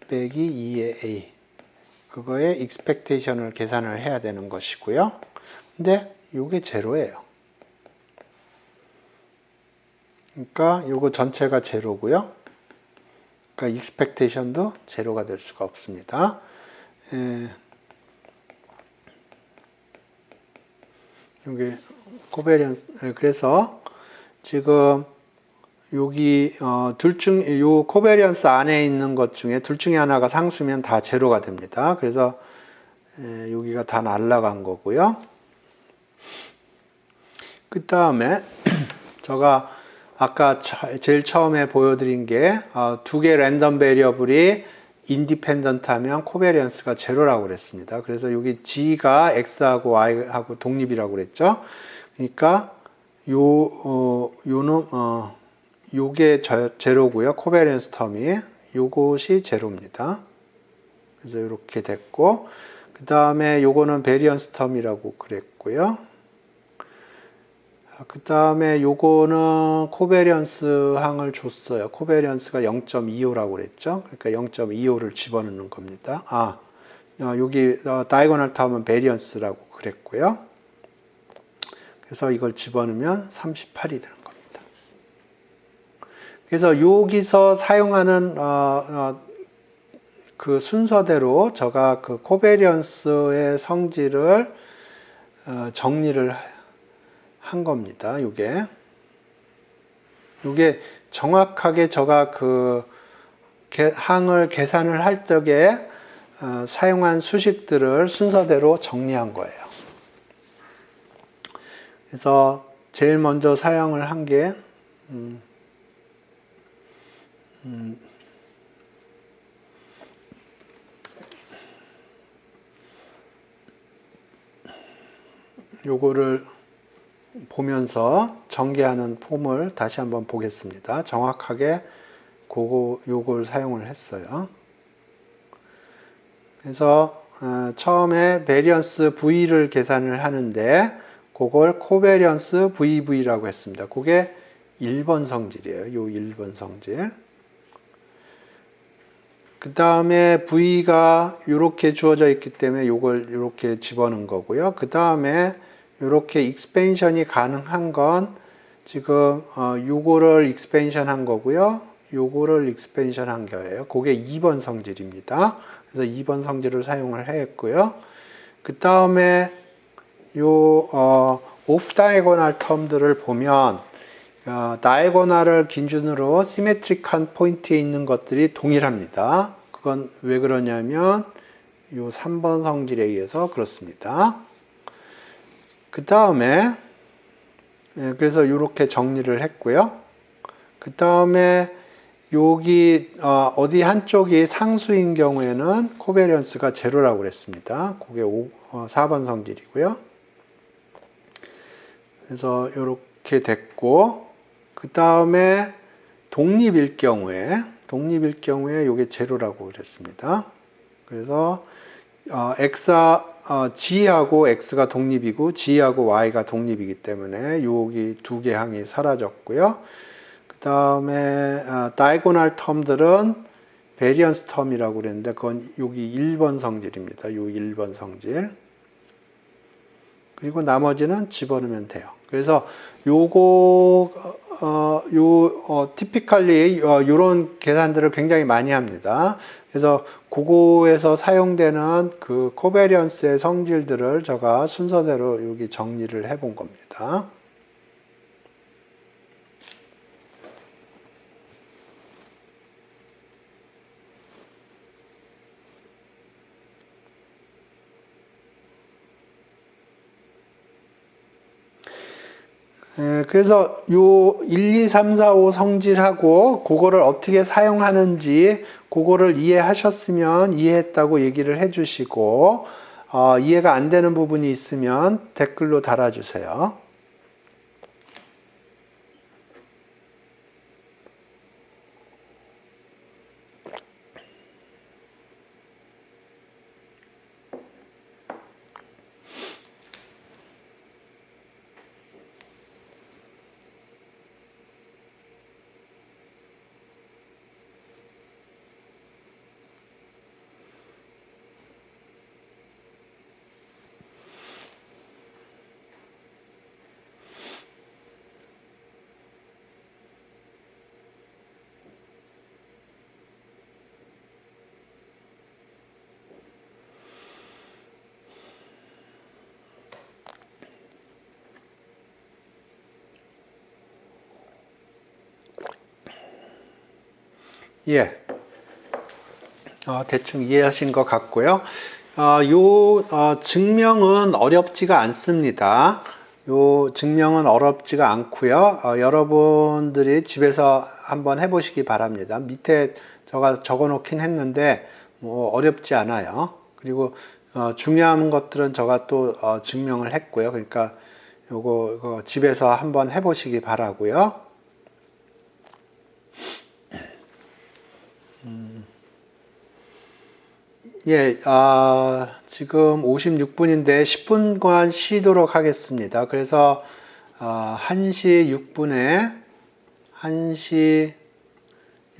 빼기 2의 A. 그거의 expectation을 계산을 해야 되는 것이고요. 근데 이게 제로예요. 그러니까 이거 전체가 제로고요. 그러니까 expectation도 제로가 될 수가 없습니다. 이게 코베리언스, 그래서 지금 여기 요 코베리언스 안에 있는 것 중에 둘 중에 하나가 상수면 다 제로가 됩니다. 그래서 여기가 다 날라간 거고요. 그 다음에 제가 아까 제일 처음에 보여드린 게 두 개 랜덤 베리어블이 인디펜던트 하면 코베리언스가 제로라고 그랬습니다. 그래서 여기 G가 X하고 Y하고 독립이라고 그랬죠. 그러니까 요게 제로고요. 코베리언스 텀이 요것이 제로입니다. 그래서 이렇게 됐고, 그 다음에 요거는 베리언스 텀이라고 그랬고요. 그 다음에 요거는 코베리언스 항을 줬어요. 코베리언스가 0.25라고 그랬죠. 그러니까 0.25를 집어넣는 겁니다. 여기 다이고널 텀은 베리언스라고 그랬고요. 그래서 이걸 집어넣으면 38이 되는 겁니다. 그래서 여기서 사용하는 그 순서대로 제가 그 코베리언스의 성질을 정리를 한 겁니다. 요게 정확하게 제가 그 항을 계산을 할 적에 사용한 수식들을 순서대로 정리한 거예요. 그래서 제일 먼저 사용을 한 게 요거를 보면서 전개하는 폼을 다시 한번 보겠습니다. 정확하게 요걸 사용을 했어요. 그래서 처음에 베리언스 V를 계산을 하는데 그걸 코베리언스 VV라고 했습니다. 그게 1번 성질이에요. 요 1번 성질. 그 다음에 V가 이렇게 주어져 있기 때문에 요걸 이렇게 집어넣은 거고요. 그 다음에 이렇게 익스펜션이 가능한 건 지금 요거를 익스펜션 한 거고요. 요거를 익스펜션 한 거예요. 그게 2번 성질입니다. 그래서 2번 성질을 사용을 했고요. 그 다음에 요 오프 다이고널 텀들을 보면 다이고널을 기준으로 시메트릭한 포인트에 있는 것들이 동일합니다. 그건 왜 그러냐면 요 3번 성질에 의해서 그렇습니다. 그 다음에 그래서 이렇게 정리를 했고요. 그 다음에 여기 어디 한쪽이 상수인 경우에는 코베리언스가 제로라고 그랬습니다. 그게 4번 성질이고요. 그래서 이렇게 됐고, 그 다음에 독립일 경우에 이게 제로라고 그랬습니다. 그래서 G하고 X가 독립이고 G하고 Y가 독립이기 때문에 여기 두 개 항이 사라졌고요. 그 다음에 다이고널 텀들은 베리언스 텀이라고 그랬는데 그건 여기 1번 성질입니다. 요 1번 성질. 그리고 나머지는 집어넣으면 돼요. 그래서 티피컬리 요런 계산들을 굉장히 많이 합니다. 그래서 그거에서 사용되는 그 코베리언스의 성질들을 제가 순서대로 여기 정리를 해 본 겁니다. 그래서 요 1, 2, 3, 4, 5 성질하고 그거를 어떻게 사용하는지 그거를 이해하셨으면 이해했다고 얘기를 해주시고 이해가 안 되는 부분이 있으면 댓글로 달아주세요. 예, 대충 이해하신 것 같고요. 증명은 어렵지가 않습니다. 요 증명은 어렵지가 않고요. 여러분들이 집에서 한번 해보시기 바랍니다. 밑에 제가 적어 놓긴 했는데 뭐 어렵지 않아요. 그리고 중요한 것들은 제가 또 증명을 했고요. 그러니까 요거 집에서 한번 해보시기 바라고요. 예, 지금 56분인데 10분간 쉬도록 하겠습니다. 그래서 1시 6분에 1시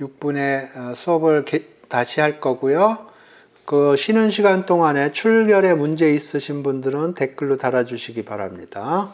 6분에 수업을 다시 할 거고요. 그 쉬는 시간 동안에 출결에 문제 있으신 분들은 댓글로 달아주시기 바랍니다.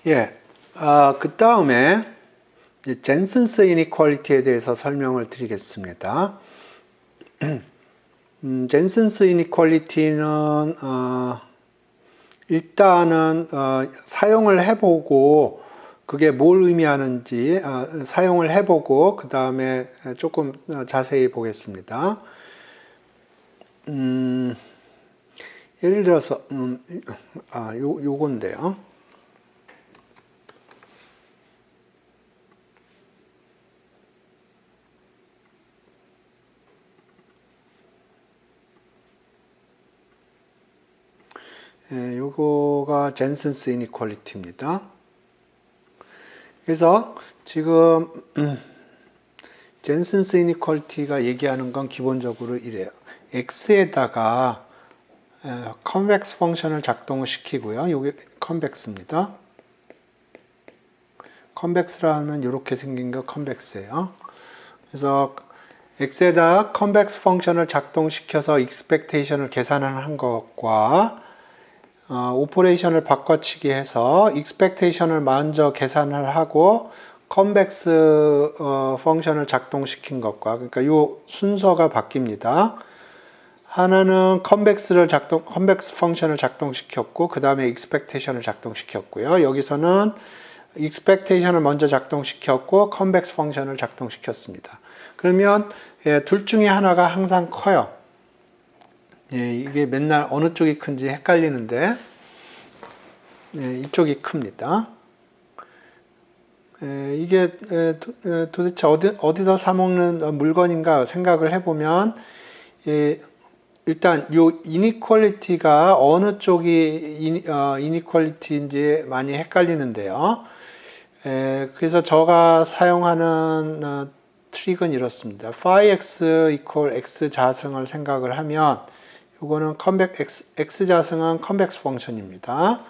예, 그 다음에 젠슨스 이니퀄리티에 대해서 설명을 드리겠습니다. 젠슨스 이니퀄리티는 일단은 사용을 해보고 그게 뭘 의미하는지 사용을 해보고 그 다음에 조금 자세히 보겠습니다. 예를 들어서 요건데요. 요거가 젠슨스 이니퀄리티입니다. 그래서 지금 젠슨스 이니퀄리티가 얘기하는 건 기본적으로 이래요. x에다가 컨벡스 펑션을 작동을 시키고요. 요게 컨벡스입니다. 컨벡스라면 이렇게 생긴 거 컨벡스예요. 그래서 x에다 컨벡스 펑션을 작동시켜서 익스펙테이션을 계산한 것과 오퍼레이션을 바꿔치기 해서 익스펙테이션을 먼저 계산을 하고 컨벡스 펑션을 작동시킨 것과 그러니까 이 순서가 바뀝니다. 하나는 컨벡스 펑션을 작동시켰고 그 다음에 익스펙테이션을 작동시켰고요. 여기서는 익스펙테이션을 먼저 작동시켰고 컨벡스 펑션을 작동시켰습니다. 그러면 둘 중에 하나가 항상 커요. 이게 맨날 어느 쪽이 큰지 헷갈리는데 이쪽이 큽니다. 이게 도대체 어디서 사먹는 물건인가 생각을 해보면 일단 요 이니퀄리티가 어느 쪽이 이니퀄리티인지 많이 헷갈리는데요. 그래서 제가 사용하는 트릭은 이렇습니다. phi x equal x 자승을 생각을 하면 이거는 x 자승은 컨벡스 펑션입니다.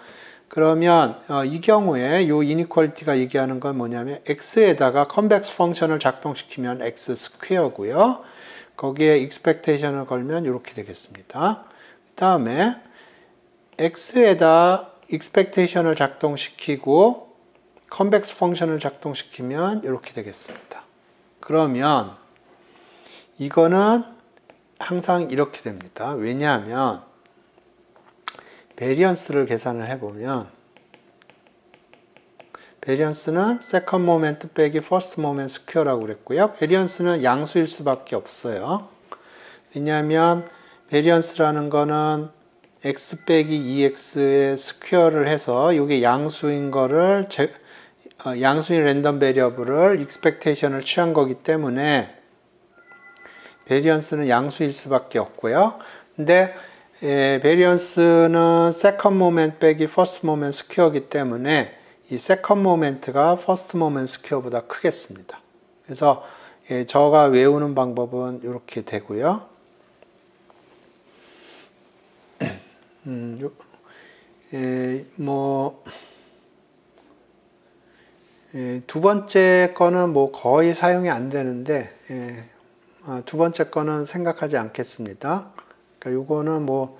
그러면 이 경우에 이 이니퀄리티가 얘기하는 건 뭐냐면 x에다가 컨벡스 펑션을 작동시키면 x 스퀘어고요. 거기에 익스펙테이션을 걸면 이렇게 되겠습니다. 그 다음에 x에다 익스펙테이션을 작동시키고 컨벡스 펑션을 작동시키면 이렇게 되겠습니다. 그러면 이거는 항상 이렇게 됩니다. 왜냐하면 베리언스를 계산을 해보면 베리언스는 세컨드 모멘트 빼기 퍼스트 모멘트 스퀘어라고 그랬고요. 베리언스는 양수일 수밖에 없어요. 왜냐하면 베리언스라는 거는 x 빼기 2x의 스퀘어를 해서 이게 양수인 거를 양수인 랜덤 베리어블을 익스펙테이션을 취한 거기 때문에 베리언스는 양수일 수밖에 없고요. 근데 베리언스는 세컨드 모멘트 빼기 퍼스트 모멘트 스퀘어이기 때문에 이 세컨드 모멘트가 퍼스트 모멘트 스퀘어보다 크겠습니다. 그래서 저가 외우는 방법은 이렇게 되고요. 두 번째 거는 뭐 거의 사용이 안 되는데 두 번째 거는 생각하지 않겠습니다. 그러니까 요거는 뭐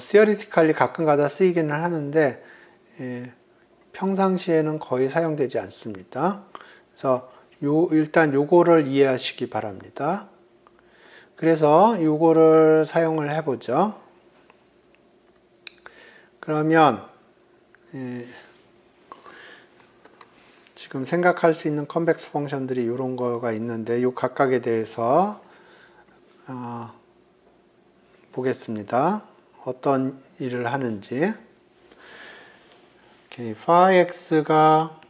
theoretically 가끔가다 쓰이기는 하는데 평상시에는 거의 사용되지 않습니다. 그래서 일단 요거를 이해하시기 바랍니다. 그래서 요거를 사용을 해보죠. 그러면 지금 생각할 수 있는 컨벡스 펑션들이 이런 거가 있는데 요 각각에 대해서 보겠습니다. 어떤 일을 하는지. phi x가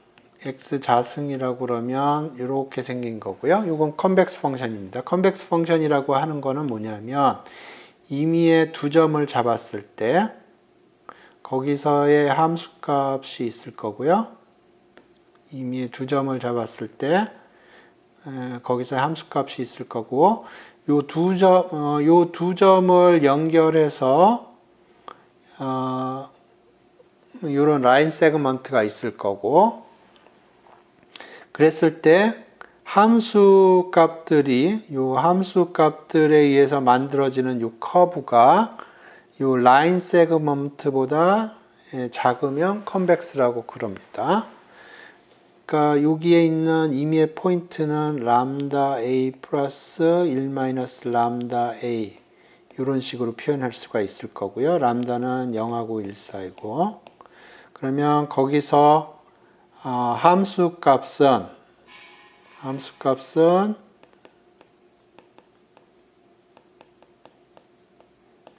x 자승이라고 그러면 이렇게 생긴 거고요. 이건 컨벡스 펑션입니다. 컨벡스 펑션이라고 하는 거는 뭐냐면 임의의 두 점을 잡았을 때 거기서의 함수값이 있을 거고요. 임의의 두 점을 잡았을 때 거기서 함수값이 있을 거고 요 두 점을 연결해서 이런 라인 세그먼트가 있을 거고 그랬을 때 함수 값들이 요 함수 값들에 의해서 만들어지는 요 커브가 요 라인 세그먼트보다 작으면 컨벡스라고 그럽니다. 그러니까 여기에 있는 임의의 포인트는 람다 a 플러스 1 마이너스 람다 a 이런 식으로 표현할 수가 있을 거고요. 람다는 0하고 1 사이고 그러면 거기서 함수 값은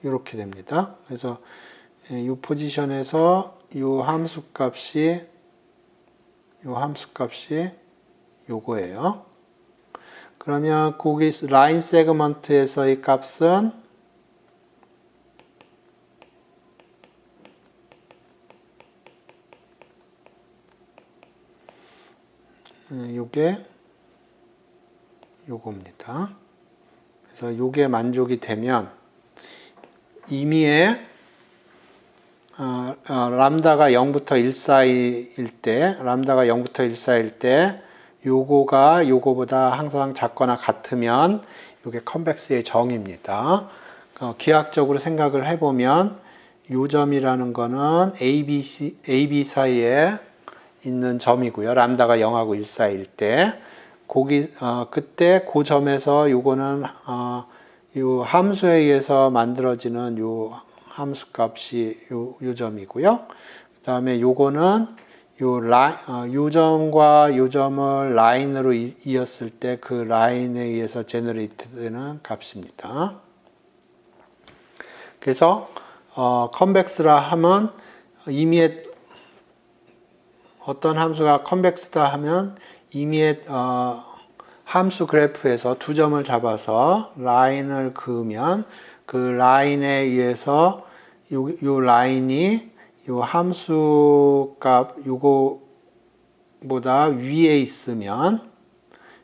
이렇게 됩니다. 그래서 이 포지션에서 이 함수 값이 요거예요. 그러면 거기 라인 세그먼트에서의 값은 요게 요겁니다. 그래서 요게 만족이 되면 임의의 람다가 0부터 1 사이일 때 요거가 요거보다 항상 작거나 같으면 요게 컨벡스의 정의입니다. 기하학적으로 생각을 해보면 요 점이라는 거는 AB 사이에 있는 점이고요. 람다가 0하고 1 사이일 때 그때 그 점에서 요거는 요 함수에 의해서 만들어지는 요 함수 값이 요 점이고요. 그 다음에 요거는 요 점과 요 점을 라인으로 이었을 때 그 라인에 의해서 제너레이트 되는 값입니다. 그래서 컨벡스라 하면 임의의 어떤 함수가 컨벡스다 하면 임의의 함수 그래프에서 두 점을 잡아서 라인을 그으면 그 라인에 의해서 요 라인이 요 함수 값 요거보다 위에 있으면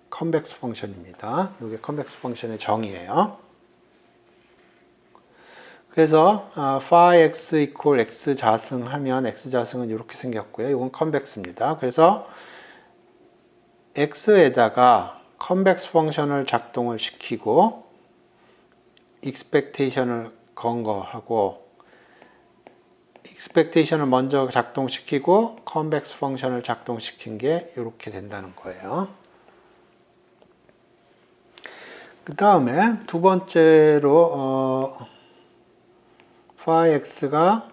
컨벡스 펑션입니다. 이게 컨벡스 펑션의 정의예요. 그래서 phi x equal x 자승하면 x 자승은 이렇게 생겼고요. 이건 컨벡스입니다. 그래서 x에다가 컨벡스 펑션을 작동을 시키고 익스펙테이션을 건 거하고 익스펙테이션을 먼저 작동시키고 컨벡스 펑션을 작동시킨 게 이렇게 된다는 거예요. 그 다음에 두 번째로 phi x가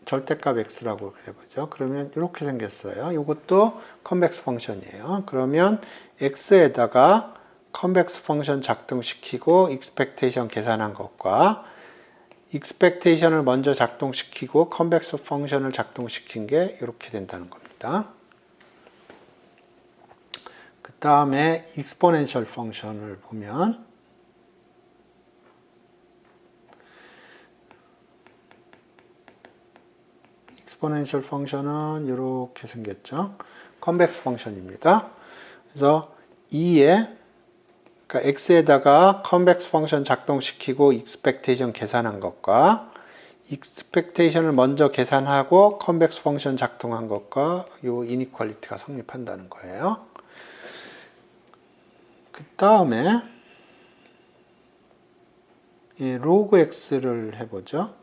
절대값 x라고 해보죠. 그러면 이렇게 생겼어요. 이것도 컨벡스 펑션이에요. 그러면 x에다가 컨벡스 펑션 작동시키고 익스펙테이션 계산한 것과 익스펙테이션을 먼저 작동시키고 컨벡스 펑션을 작동시킨 게 이렇게 된다는 겁니다. 그 다음에 익스포넨셜 펑션을 보면 exponential 펑션은 이렇게 생겼죠. convex 펑션입니다. 그래서 2에 그러니까 x에다가 convex 펑션 작동시키고 expectation 계산한 것과 expectation을 먼저 계산하고 convex 펑션 작동한 것과 요 inequality가 성립한다는 거예요. 그 다음에 log x를 해보죠.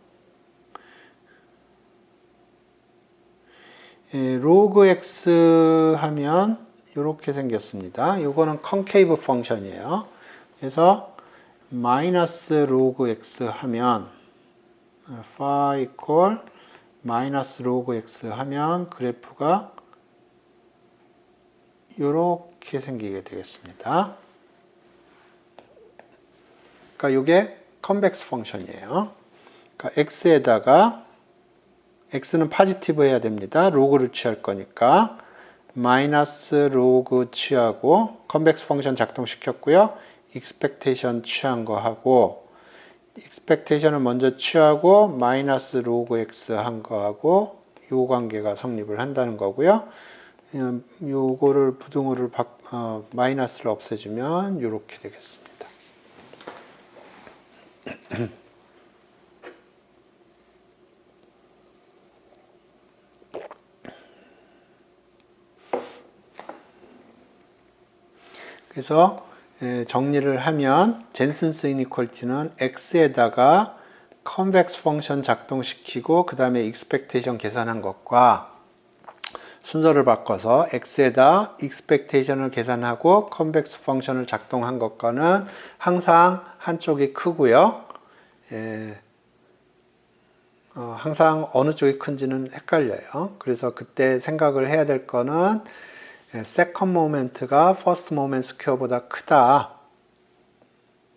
log x 하면 이렇게 생겼습니다. 이거는 concave 펑션이에요. 그래서 마이너스 log x 하면 phi equal 마이너스 log x 하면 그래프가 이렇게 생기게 되겠습니다. 그러니까 이게 convex 펑션이에요. 그러니까 x에다가 x는 포지티브 해야 됩니다. 로그를 취할 거니까 마이너스 로그 취하고 convex 펑션 작동시켰고요. expectation 취한 거 하고 expectation을 먼저 취하고 마이너스 로그 x 한 거 하고 요 관계가 성립을 한다는 거고요. 요거를 부등호를 마이너스를 없애주면 이렇게 되겠습니다. 그래서 정리를 하면 젠슨스 이니퀄리티는 x에다가 convex 펑션 작동시키고 그 다음에 expectation 계산한 것과 순서를 바꿔서 x에다 expectation을 계산하고 convex 펑션을 작동한 것과는 항상 한쪽이 크고요. 항상 어느 쪽이 큰지는 헷갈려요. 그래서 그때 생각을 해야 될 거는 second moment가 first moment square보다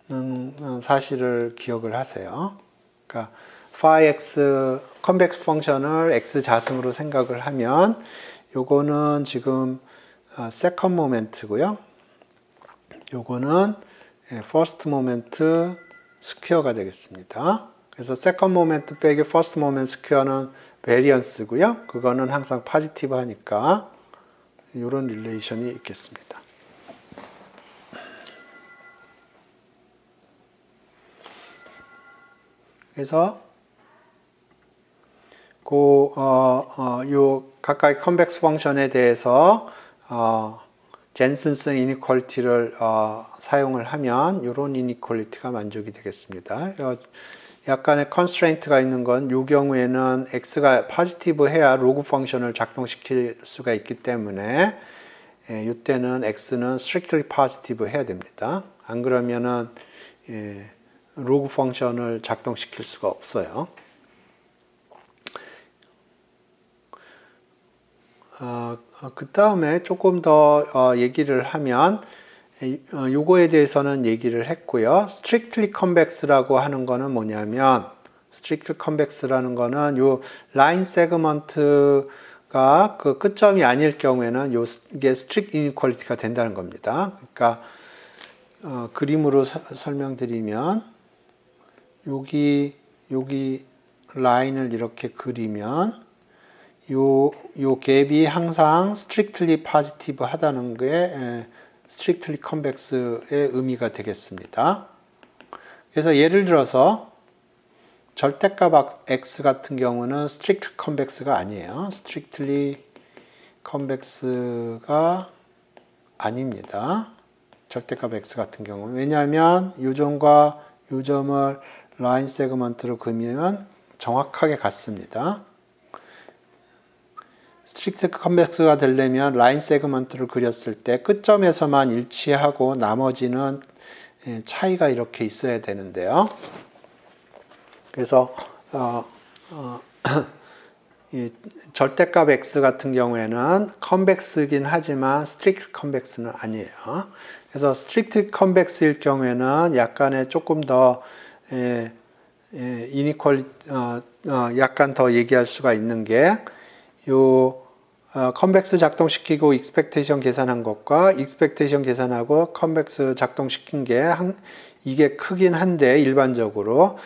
크다는 사실을 기억을 하세요. 그러니까 phi x convex 펑션을 x 자승으로 생각을 하면 요거는 지금 second moment고요. 요거는 first moment square가 되겠습니다. 그래서 second moment 빼기 first moment square는 variance고요. 그거는 항상 positive 하니까 이런 릴레이션이 있겠습니다. 그래서 요 각각의 컨벡스 펑션에 대해서 젠슨스 이니퀄리티를 사용을 하면 이런 이니퀄리티가 만족이 되겠습니다. 약간의 컨스트레인트가 있는 건 이 경우에는 x가 포지티브 해야 로그 펑션을 작동시킬 수가 있기 때문에 이때는 x는 strictly positive 해야 됩니다. 안 그러면은 로그 펑션을 작동시킬 수가 없어요. 그 다음에 조금 더 얘기를 하면 요거에 대해서는 얘기를 했고요. strictly convex라고 하는 거는 뭐냐면 strictly convex라는 거는 요 라인 세그먼트가 그 끝점이 아닐 경우에는 이게 strict inequality가 된다는 겁니다. 그러니까 그림으로 설명드리면 여기 라인을 이렇게 그리면 요 갭이 항상 strictly positive 하다는 게 strictly convex의 의미가 되겠습니다. 그래서 예를 들어서 절대값 x 같은 경우는 strictly convex가 아니에요. strictly convex가 아닙니다. 절대값 x 같은 경우는. 왜냐하면 이 점과 이 점을 라인 세그먼트로 그리면 정확하게 같습니다. 스트릭트 컨벡스가 되려면 라인 세그먼트를 그렸을 때 끝점에서만 일치하고 나머지는 차이가 이렇게 있어야 되는데요. 그래서 이 절대값 x 같은 경우에는 컨벡스긴 하지만 스트릭트 컨벡스는 아니에요. 그래서 스트릭트 컨벡스일 경우에는 약간의 조금 더 약간 더 얘기할 수가 있는 게 요 컨벡스 작동시키고 익스펙테이션 계산한 것과 익스펙테이션 계산하고 컨벡스 작동시킨 게 이게 크긴 한데 일반적으로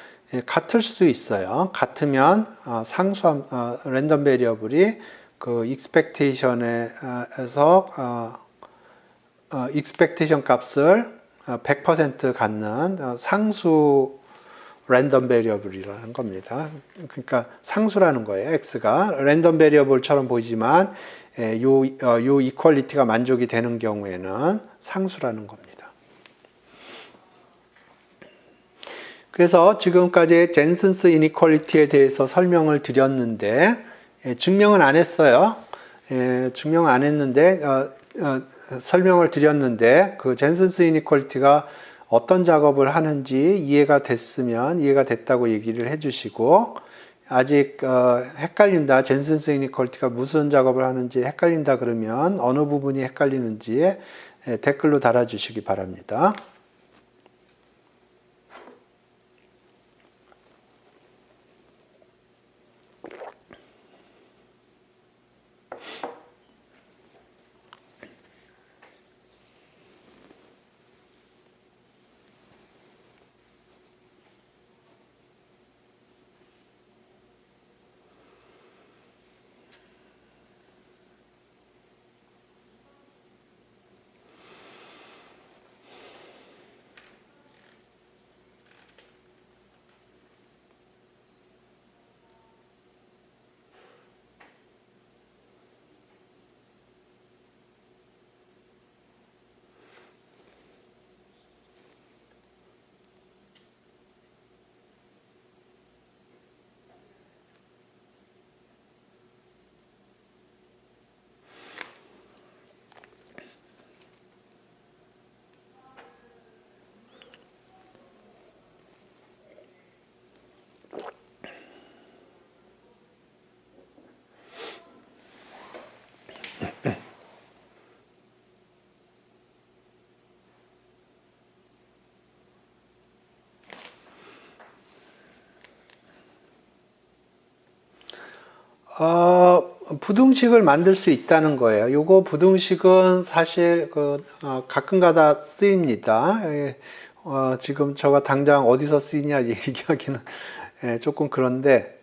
같을 수도 있어요. 같으면 상수함 랜덤 베리어블이 그 expectation에서 expectation 값을 100% 갖는 상수 랜덤 베리어블이라는 겁니다. 그러니까 상수라는 거예요. x가 랜덤 베리어블처럼 보이지만 요 이퀄리티가 만족이 되는 경우에는 상수라는 겁니다. 그래서 지금까지 젠슨스 이니퀄리티에 대해서 설명을 드렸는데 증명은 안 했어요. 증명 안 했는데 설명을 드렸는데 그 젠슨스 이니퀄리티가 어떤 작업을 하는지 이해가 됐다고 얘기를 해주시고 아직 헷갈린다, 젠슨스 이니퀄리티가 무슨 작업을 하는지 헷갈린다 그러면 어느 부분이 헷갈리는지 댓글로 달아주시기 바랍니다. 부등식을 만들 수 있다는 거예요. 요거 부등식은 사실 가끔가다 쓰입니다. 지금 저가 당장 어디서 쓰이냐 얘기하기는 조금 그런데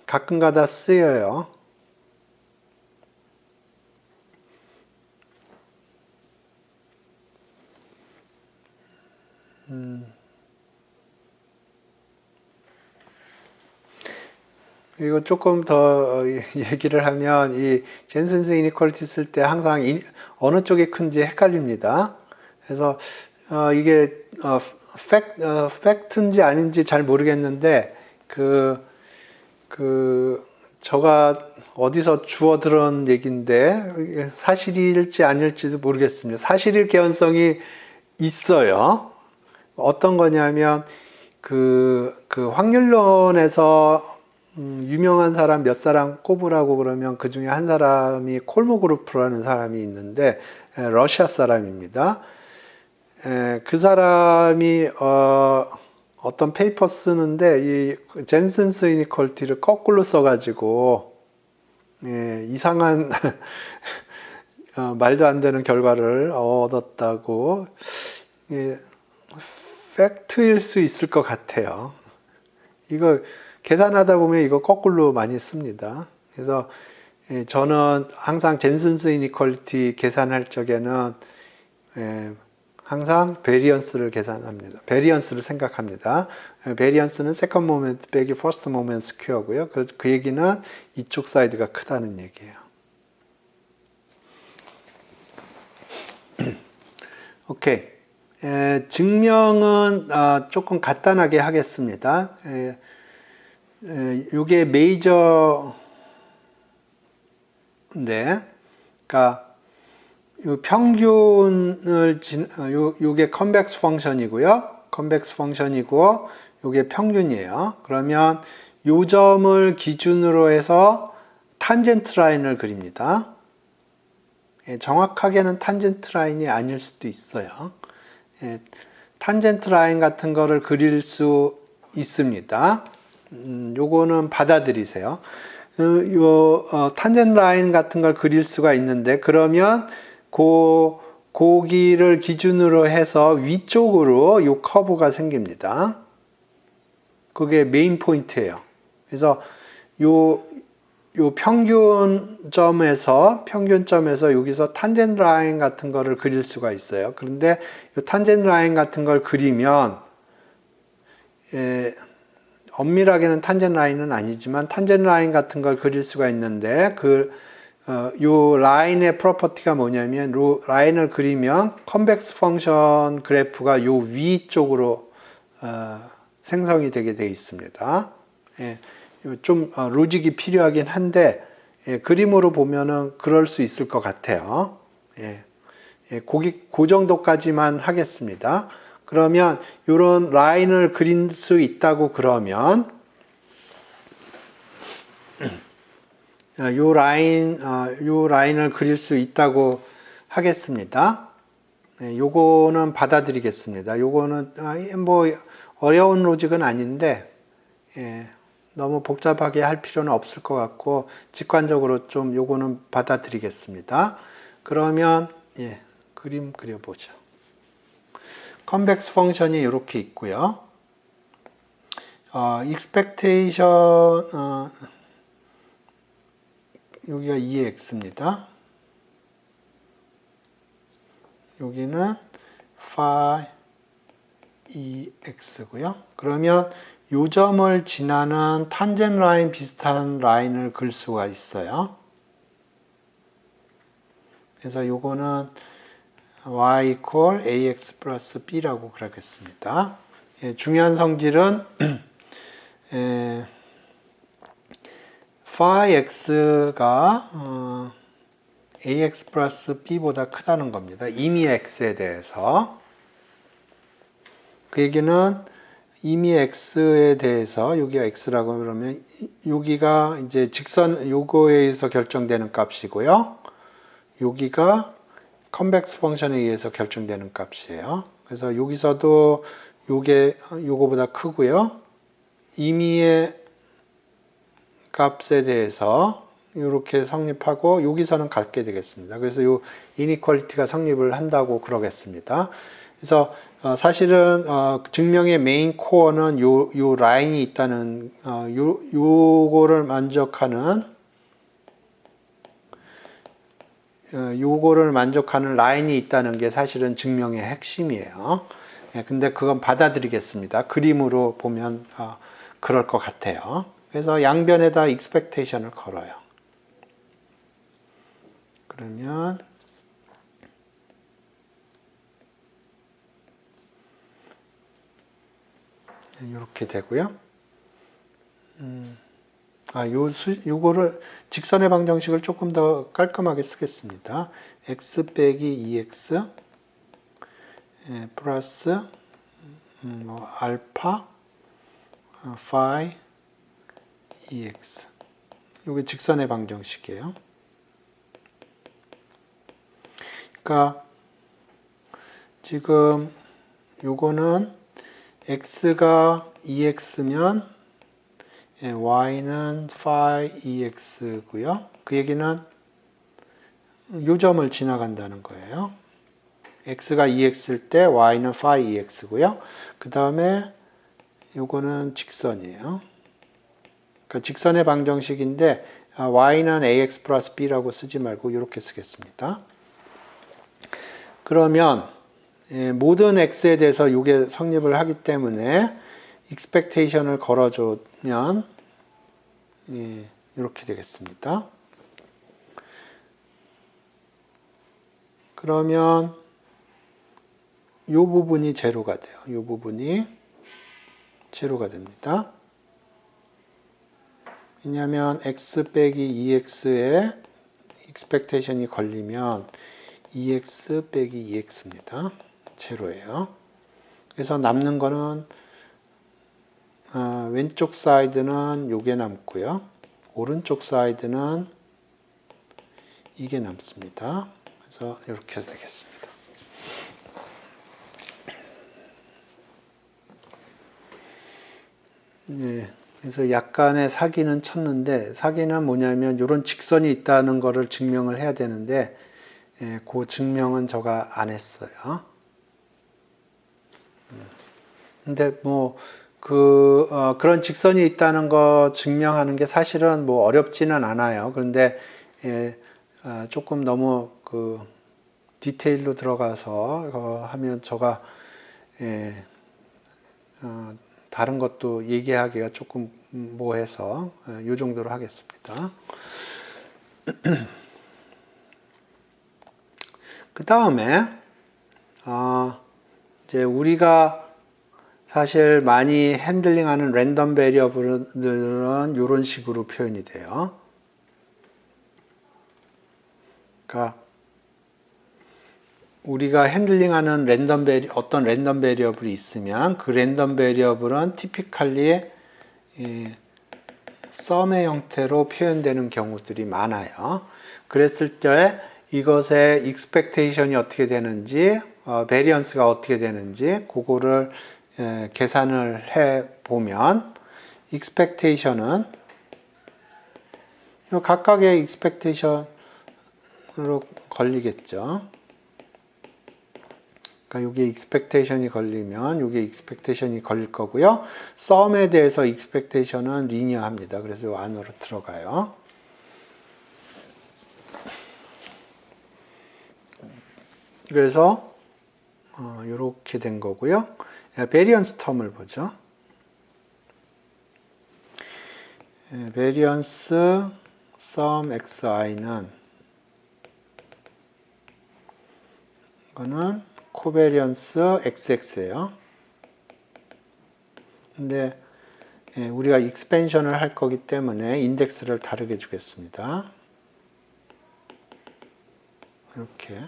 가끔가다 쓰여요. 이거 조금 더 얘기를 하면 이 젠슨스 이니퀄리티 쓸 때 항상 어느 쪽이 큰지 헷갈립니다. 그래서 이게 팩트인지 아닌지 잘 모르겠는데 저가 어디서 주워 들은 얘기인데 사실일지 아닐지도 모르겠습니다. 사실일 개연성이 있어요. 어떤 거냐면 그 확률론에서 유명한 사람 몇 사람 꼽으라고 그러면 그 중에 한 사람이 콜모그루프라는 사람이 있는데 러시아 사람입니다. 그 사람이 어떤 페이퍼 쓰는데 이 젠슨스 이니퀄리티를 거꾸로 써가지고 이상한 말도 안 되는 결과를 얻었다고. 팩트일 수 있을 것 같아요. 이거 계산하다 보면 이거 거꾸로 많이 씁니다. 그래서 저는 항상 젠슨스 이니퀄리티 계산할 적에는 항상 베리언스를 계산합니다. 베리언스를 생각합니다. 베리언스는 세컨드 모멘트 빼기 퍼스트 모멘트 스퀘어고요. 그 얘기는 이쪽 사이드가 크다는 얘기예요. 오케이. 증명은 조금 간단하게 하겠습니다. 요게 메이저인데, 그러니까 요 평균을 요게 컨벡스 펑션이고요. 컨벡스 펑션이고 요게 평균이에요. 그러면 요 점을 기준으로 해서 탄젠트 라인을 그립니다. 정확하게는 탄젠트 라인이 아닐 수도 있어요. 탄젠트 라인 같은 거를 그릴 수 있습니다. 요거는 받아들이세요. 탄젠트 라인 같은 걸 그릴 수가 있는데, 그러면 고기를 기준으로 해서 위쪽으로 이 커브가 생깁니다. 그게 메인 포인트예요. 그래서 요 평균점에서 여기서 탄젠트 라인 같은 거를 그릴 수가 있어요. 그런데 이 탄젠트 라인 같은 걸 그리면 엄밀하게는 탄젠트 라인은 아니지만 탄젠트 라인 같은 걸 그릴 수가 있는데 요 라인의 프로퍼티가 뭐냐면 라인을 그리면 컨벡스 펑션 그래프가 요 위쪽으로 생성이 되게 되어 있습니다. 좀 로직이 필요하긴 한데 그림으로 보면은 그럴 수 있을 것 같아요. 그 정도까지만 하겠습니다. 그러면 이런 라인을 그릴 수 있다고 그러면 요 라인을 그릴 수 있다고 하겠습니다. 요거는 받아들이겠습니다. 요거는 뭐 어려운 로직은 아닌데 너무 복잡하게 할 필요는 없을 것 같고 직관적으로 좀 요거는 받아들이겠습니다. 그러면 그림 그려보죠. 컨벡스 펑션이 이렇게 있고요. expectation 여기가 2x입니다. 여기는 phi 2x고요. 그러면 요 점을 지나는 탄젠트 라인 비슷한 라인을 그릴 수가 있어요. 그래서 요거는 y equal ax 플러스 b라고 그러겠습니다. 중요한 성질은 phi x가 ax 플러스 b보다 크다는 겁니다. 이미 x에 대해서. 그 얘기는 이미 x에 대해서 여기가 x라고 그러면 여기가 이제 직선 요거에 의해서 결정되는 값이고요. 여기가 컨벡스 펑션에 의해서 결정되는 값이에요. 그래서 여기서도 요거보다 크고요. 임의의 값에 대해서 이렇게 성립하고 여기서는 같게 되겠습니다. 그래서 요 이니퀄리티가 성립을 한다고 그러겠습니다. 그래서 사실은 증명의 메인 코어는 요 라인이 있다는 요거를 만족하는 라인이 있다는 게 사실은 증명의 핵심이에요. 근데 그건 받아들이겠습니다. 그림으로 보면 그럴 것 같아요. 그래서 양변에다 expectation을 걸어요. 그러면 이렇게 되고요. 요거를 직선의 방정식을 조금 더 깔끔하게 쓰겠습니다. x 빼기 2x 플러스 알파 phi 2x 요게 직선의 방정식이에요. 그러니까 지금 요거는 x가 2x면 y는 phi 2x고요. 그 얘기는 요 점을 지나간다는 거예요. x가 2x일 때 y는 phi 2x고요. 그 다음에 요거는 직선이에요. 그러니까 직선의 방정식인데 y는 ax 플러스 b라고 쓰지 말고 이렇게 쓰겠습니다. 그러면 모든 x에 대해서 이게 성립을 하기 때문에 expectation을 걸어주면 이렇게 되겠습니다. 그러면 이 부분이 제로가 돼요. 이 부분이 제로가 됩니다. 왜냐하면 x 빼기 2x에 expectation이 걸리면 2x 빼기 2x입니다. 제로예요. 그래서 남는 거는 왼쪽 사이드는 요게 남고요. 오른쪽 사이드는 이게 남습니다. 그래서 이렇게 되겠습니다. 네, 그래서 약간의 사기는 쳤는데 사기는 뭐냐면 이런 직선이 있다는 거를 증명을 해야 되는데 그 증명은 제가 안 했어요. 근데 뭐 그런 직선이 있다는 거 증명하는 게 사실은 뭐 어렵지는 않아요. 그런데 조금 너무 디테일로 들어가서 하면 제가 다른 것도 얘기하기가 조금 뭐해서 이 정도로 하겠습니다. 그 다음에 이제 우리가 사실 많이 핸들링하는 랜덤 베리어블들은 이런 식으로 표현이 돼요. 그러니까 우리가 핸들링하는 어떤 랜덤 베리어블이 있으면 그 랜덤 베리어블은 티피컬리 썸의 형태로 표현되는 경우들이 많아요. 그랬을 때 이것의 익스펙테이션이 어떻게 되는지, 베리언스가 어떻게 되는지 그거를 계산을 해 보면 익스펙테이션은 각각의 익스펙테이션으로 걸리겠죠. 그러니까 여기에 익스펙테이션이 걸리면 여기에 익스펙테이션이 걸릴 거고요. 썸에 대해서 익스펙테이션은 리니어합니다. 그래서 이 안으로 들어가요. 그래서 이렇게 된 거고요. 베리언스 텀을 보죠. 베리언스 썸 xi는 이거는 코베리언스 xx예요. 근데 우리가 익스펜션을 할 거기 때문에 인덱스를 다르게 주겠습니다. 이렇게.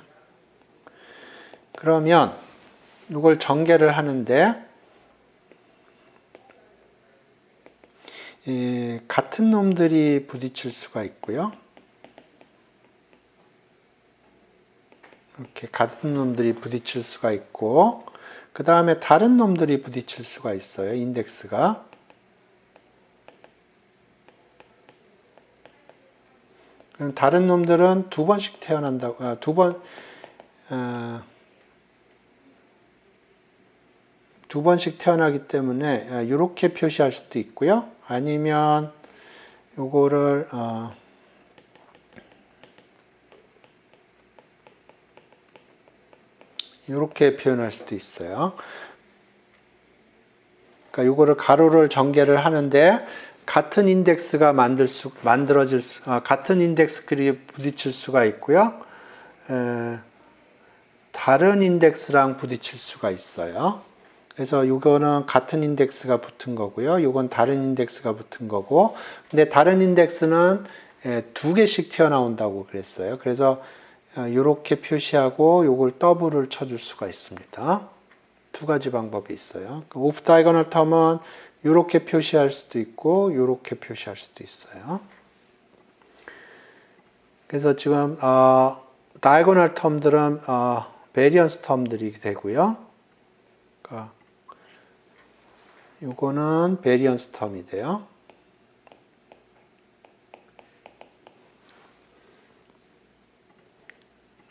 그러면 이걸 전개를 하는데 같은 놈들이 부딪힐 수가 있고요. 이렇게 같은 놈들이 부딪힐 수가 있고 그 다음에 다른 놈들이 부딪힐 수가 있어요. 인덱스가. 그럼 다른 놈들은 두 번씩 태어난다고, 두 번씩 태어나기 때문에 이렇게 표시할 수도 있고요. 아니면 요거를 이렇게 표현할 수도 있어요. 그러니까 요거를 가로를 전개를 하는데 같은 인덱스가 같은 인덱스끼리 부딪힐 수가 있고요. 다른 인덱스랑 부딪힐 수가 있어요. 그래서 이거는 같은 인덱스가 붙은 거고요. 이건 다른 인덱스가 붙은 거고. 근데 다른 인덱스는 두 개씩 튀어나온다고 그랬어요. 그래서 이렇게 표시하고 이걸 더블을 쳐줄 수가 있습니다. 두 가지 방법이 있어요. 오프 다이거널 텀은 이렇게 표시할 수도 있고 이렇게 표시할 수도 있어요. 그래서 지금 다이거널 텀들은 베리언스 텀들이 되고요. 그러니까 요거는 베리언스 텀이 돼요.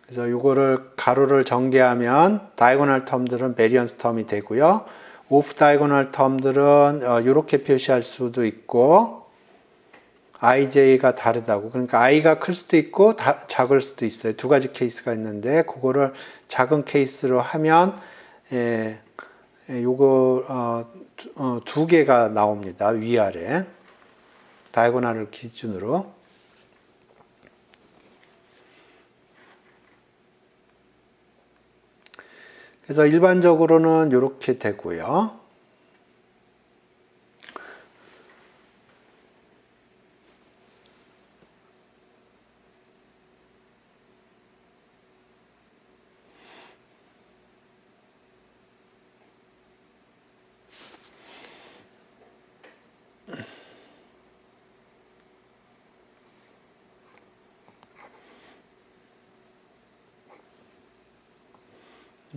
그래서 요거를 가로를 전개하면 다이고널 텀들은 베리언스 텀이 되고요. 오프 다이고널 텀들은 이렇게 표시할 수도 있고 ij가 다르다고. 그러니까 i가 클 수도 있고 작을 수도 있어요. 두 가지 케이스가 있는데 그거를 작은 케이스로 하면 요거 두 개가 나옵니다. 위아래 다이고널을 기준으로. 그래서 일반적으로는 이렇게 되고요.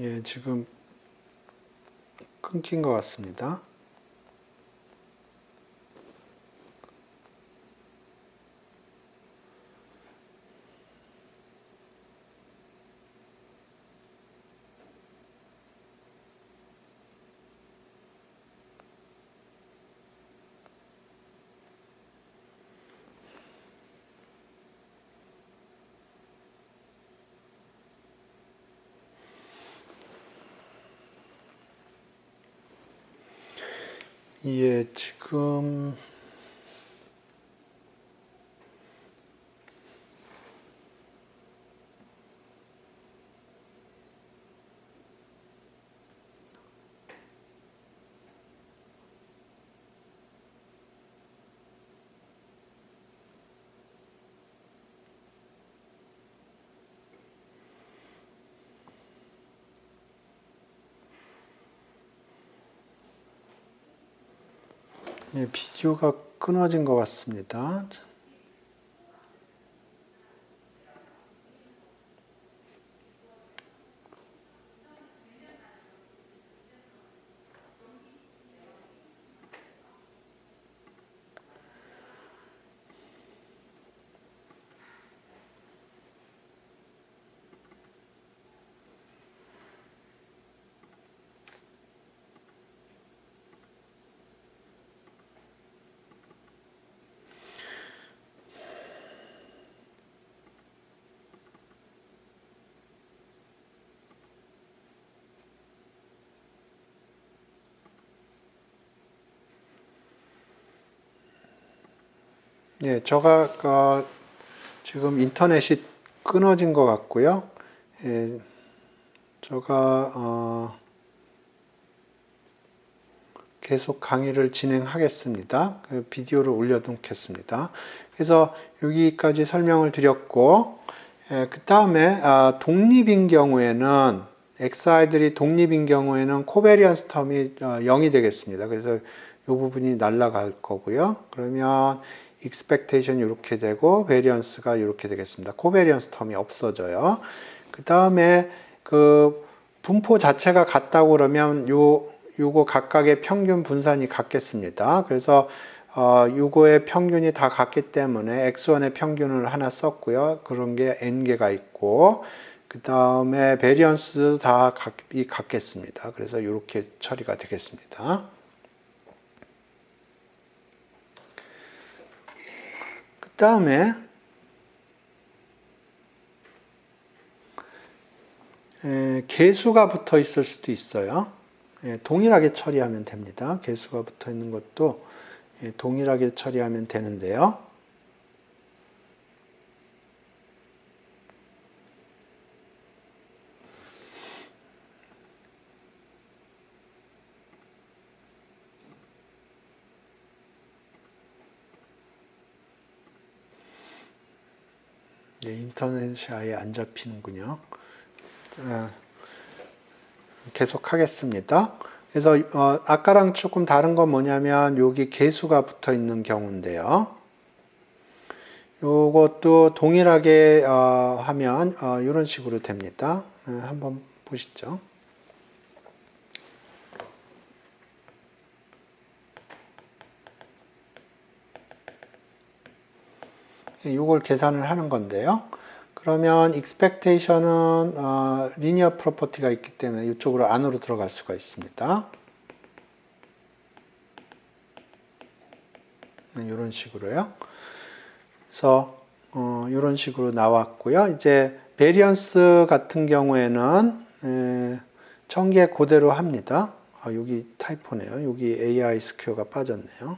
예, 지금 끊긴 것 같습니다. 예, 지금 예, 비디오가 끊어진 것 같습니다. 예, 제가 지금 인터넷이 끊어진 것 같고요. 예, 제가 계속 강의를 진행하겠습니다. 그 비디오를 올려놓겠습니다. 그래서 여기까지 설명을 드렸고, 그 다음에 독립인 경우에는 xi들이 독립인 경우에는 코베리언스 텀이 0이 되겠습니다. 그래서 이 부분이 날아갈 거고요. 그러면 expectation 이렇게 되고 variance가 이렇게 되겠습니다. 코베리언스 텀이 없어져요. 그 다음에 그 분포 자체가 같다고 그러면 요거 각각의 평균 분산이 같겠습니다. 그래서 요거의 평균이 다 같기 때문에 x1의 평균을 하나 썼고요. 그런 게 n개가 있고 그 다음에 베리언스도 다 같겠습니다. 그래서 이렇게 처리가 되겠습니다. 그 다음에 개수가 붙어 있을 수도 있어요. 동일하게 처리하면 됩니다. 개수가 붙어 있는 것도 동일하게 처리하면 되는데요. 인터넷이 아예 안 잡히는군요. 계속 하겠습니다. 그래서 아까랑 조금 다른 건 뭐냐면 여기 개수가 붙어 있는 경우인데요. 요것도 동일하게 하면 이런 식으로 됩니다. 한번 보시죠. 이걸 계산을 하는 건데요. 그러면 expectation은 linear property가 있기 때문에 이쪽으로 안으로 들어갈 수가 있습니다. 이런 식으로요. 그래서 이런 식으로 나왔고요. 이제 베리언스 같은 경우에는 전개 그대로 합니다. 여기 타이포네요. 여기 AI 스퀘어가 빠졌네요.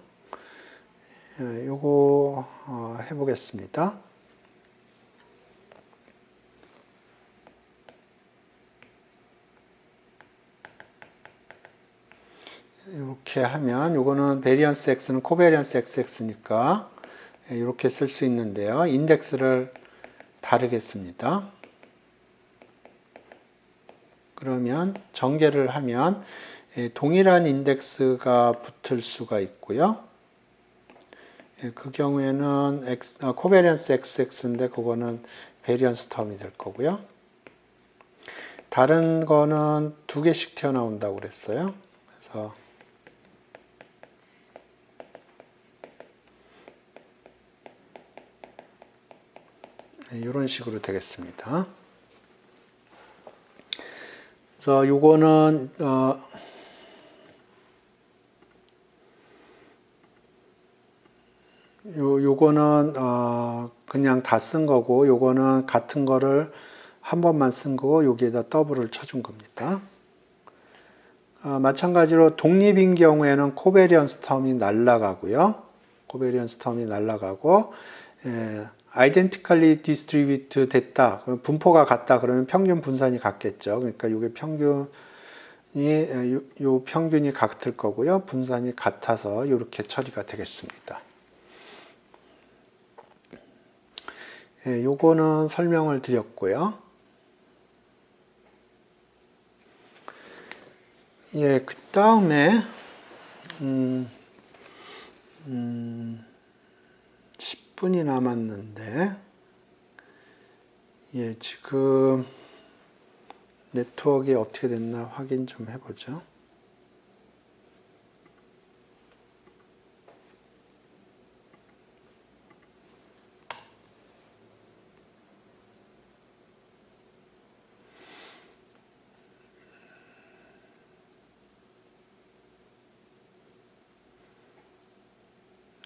요거 해보겠습니다. 이렇게 하면 요거는 베리언스 x는 코베리언스 xx니까 이렇게 쓸 수 있는데요. 인덱스를 다르게 씁니다. 그러면 전개를 하면 동일한 인덱스가 붙을 수가 있고요. 그 경우에는 코베리언스 xx인데 그거는 베리언스 텀이 될 거고요. 다른 거는 두 개씩 튀어나온다고 그랬어요. 그래서 이런 식으로 되겠습니다. 그래서 요거는 요거는 그냥 다 쓴 거고 요거는 같은 거를 한 번만 쓴 거고 여기에다 더블을 쳐준 겁니다. 마찬가지로 독립인 경우에는 코베리언스 텀이 날아가고요. 코베리언스 텀이 날아가고, identically distribute 됐다. 분포가 같다. 그러면 평균 분산이 같겠죠. 그러니까 이게 평균이, 요 평균이 같을 거고요. 분산이 같아서 이렇게 처리가 되겠습니다. 요거는 설명을 드렸고요. 그 다음에, 10분이 남았는데, 지금 네트워크가 어떻게 됐나 확인 좀 해보죠.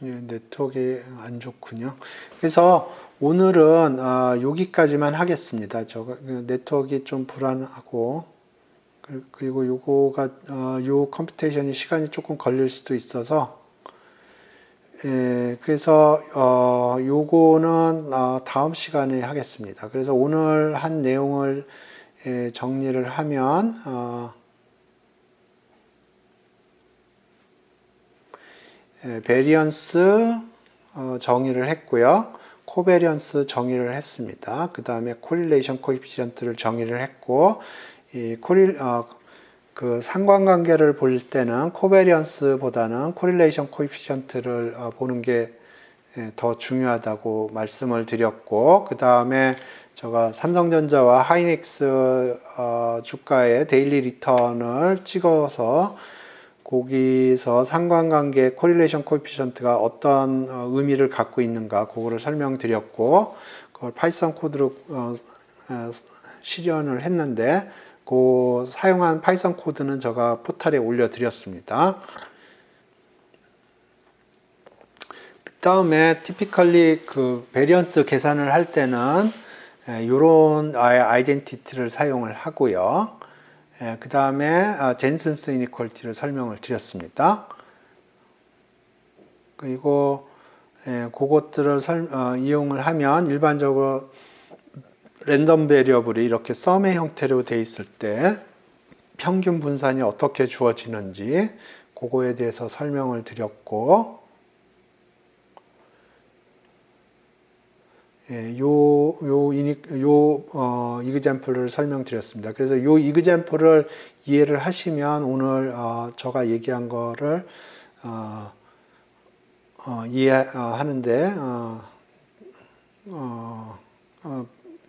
네트워크가 안 좋군요. 그래서 오늘은 여기까지만 하겠습니다. 네트워크가 좀 불안하고, 그리고 요거가 요 컴퓨테이션이 시간이 조금 걸릴 수도 있어서, 그래서 요거는 다음 시간에 하겠습니다. 그래서 오늘 한 내용을 정리를 하면, 베리언스 정의를 했고요. 코베리언스 정의를 했습니다. 그 다음에 코릴레이션 코에피시언트를 정의를 했고, 그 상관관계를 볼 때는 코베리언스보다는 코릴레이션 코에피시언트를 보는 게 더 중요하다고 말씀을 드렸고, 그 다음에 제가 삼성전자와 하이닉스 주가의 데일리 리턴을 찍어서 거기서 상관관계 코릴레이션 코에피시언트가 어떤 의미를 갖고 있는가 그거를 설명드렸고, 그걸 파이썬 코드로 실현을 했는데 그 사용한 파이썬 코드는 제가 포털에 올려드렸습니다. 그 다음에 typically 그 베리언스 계산을 할 때는 이런 아이덴티티를 사용을 하고요. 그 다음에 젠슨스 이니퀄리티를 설명을 드렸습니다. 그리고 그것들을 이용을 하면 일반적으로 랜덤 베리어블이 이렇게 썸의 형태로 되어 있을 때 평균 분산이 어떻게 주어지는지 그거에 대해서 설명을 드렸고, 이그젬플을 설명드렸습니다. 그래서 요 이그젬플을 이해를 하시면 오늘 제가 얘기한 거를 이해하는데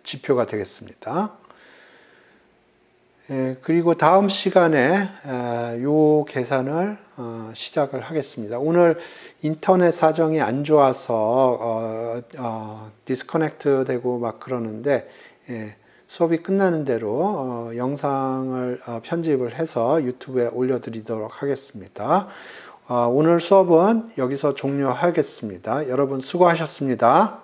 지표가 되겠습니다. 그리고 다음 시간에 요 계산을 시작을 하겠습니다. 오늘 인터넷 사정이 안 좋아서 디스커넥트 되고 막 그러는데 수업이 끝나는 대로 영상을 편집을 해서 유튜브에 올려드리도록 하겠습니다. 오늘 수업은 여기서 종료하겠습니다. 여러분 수고하셨습니다.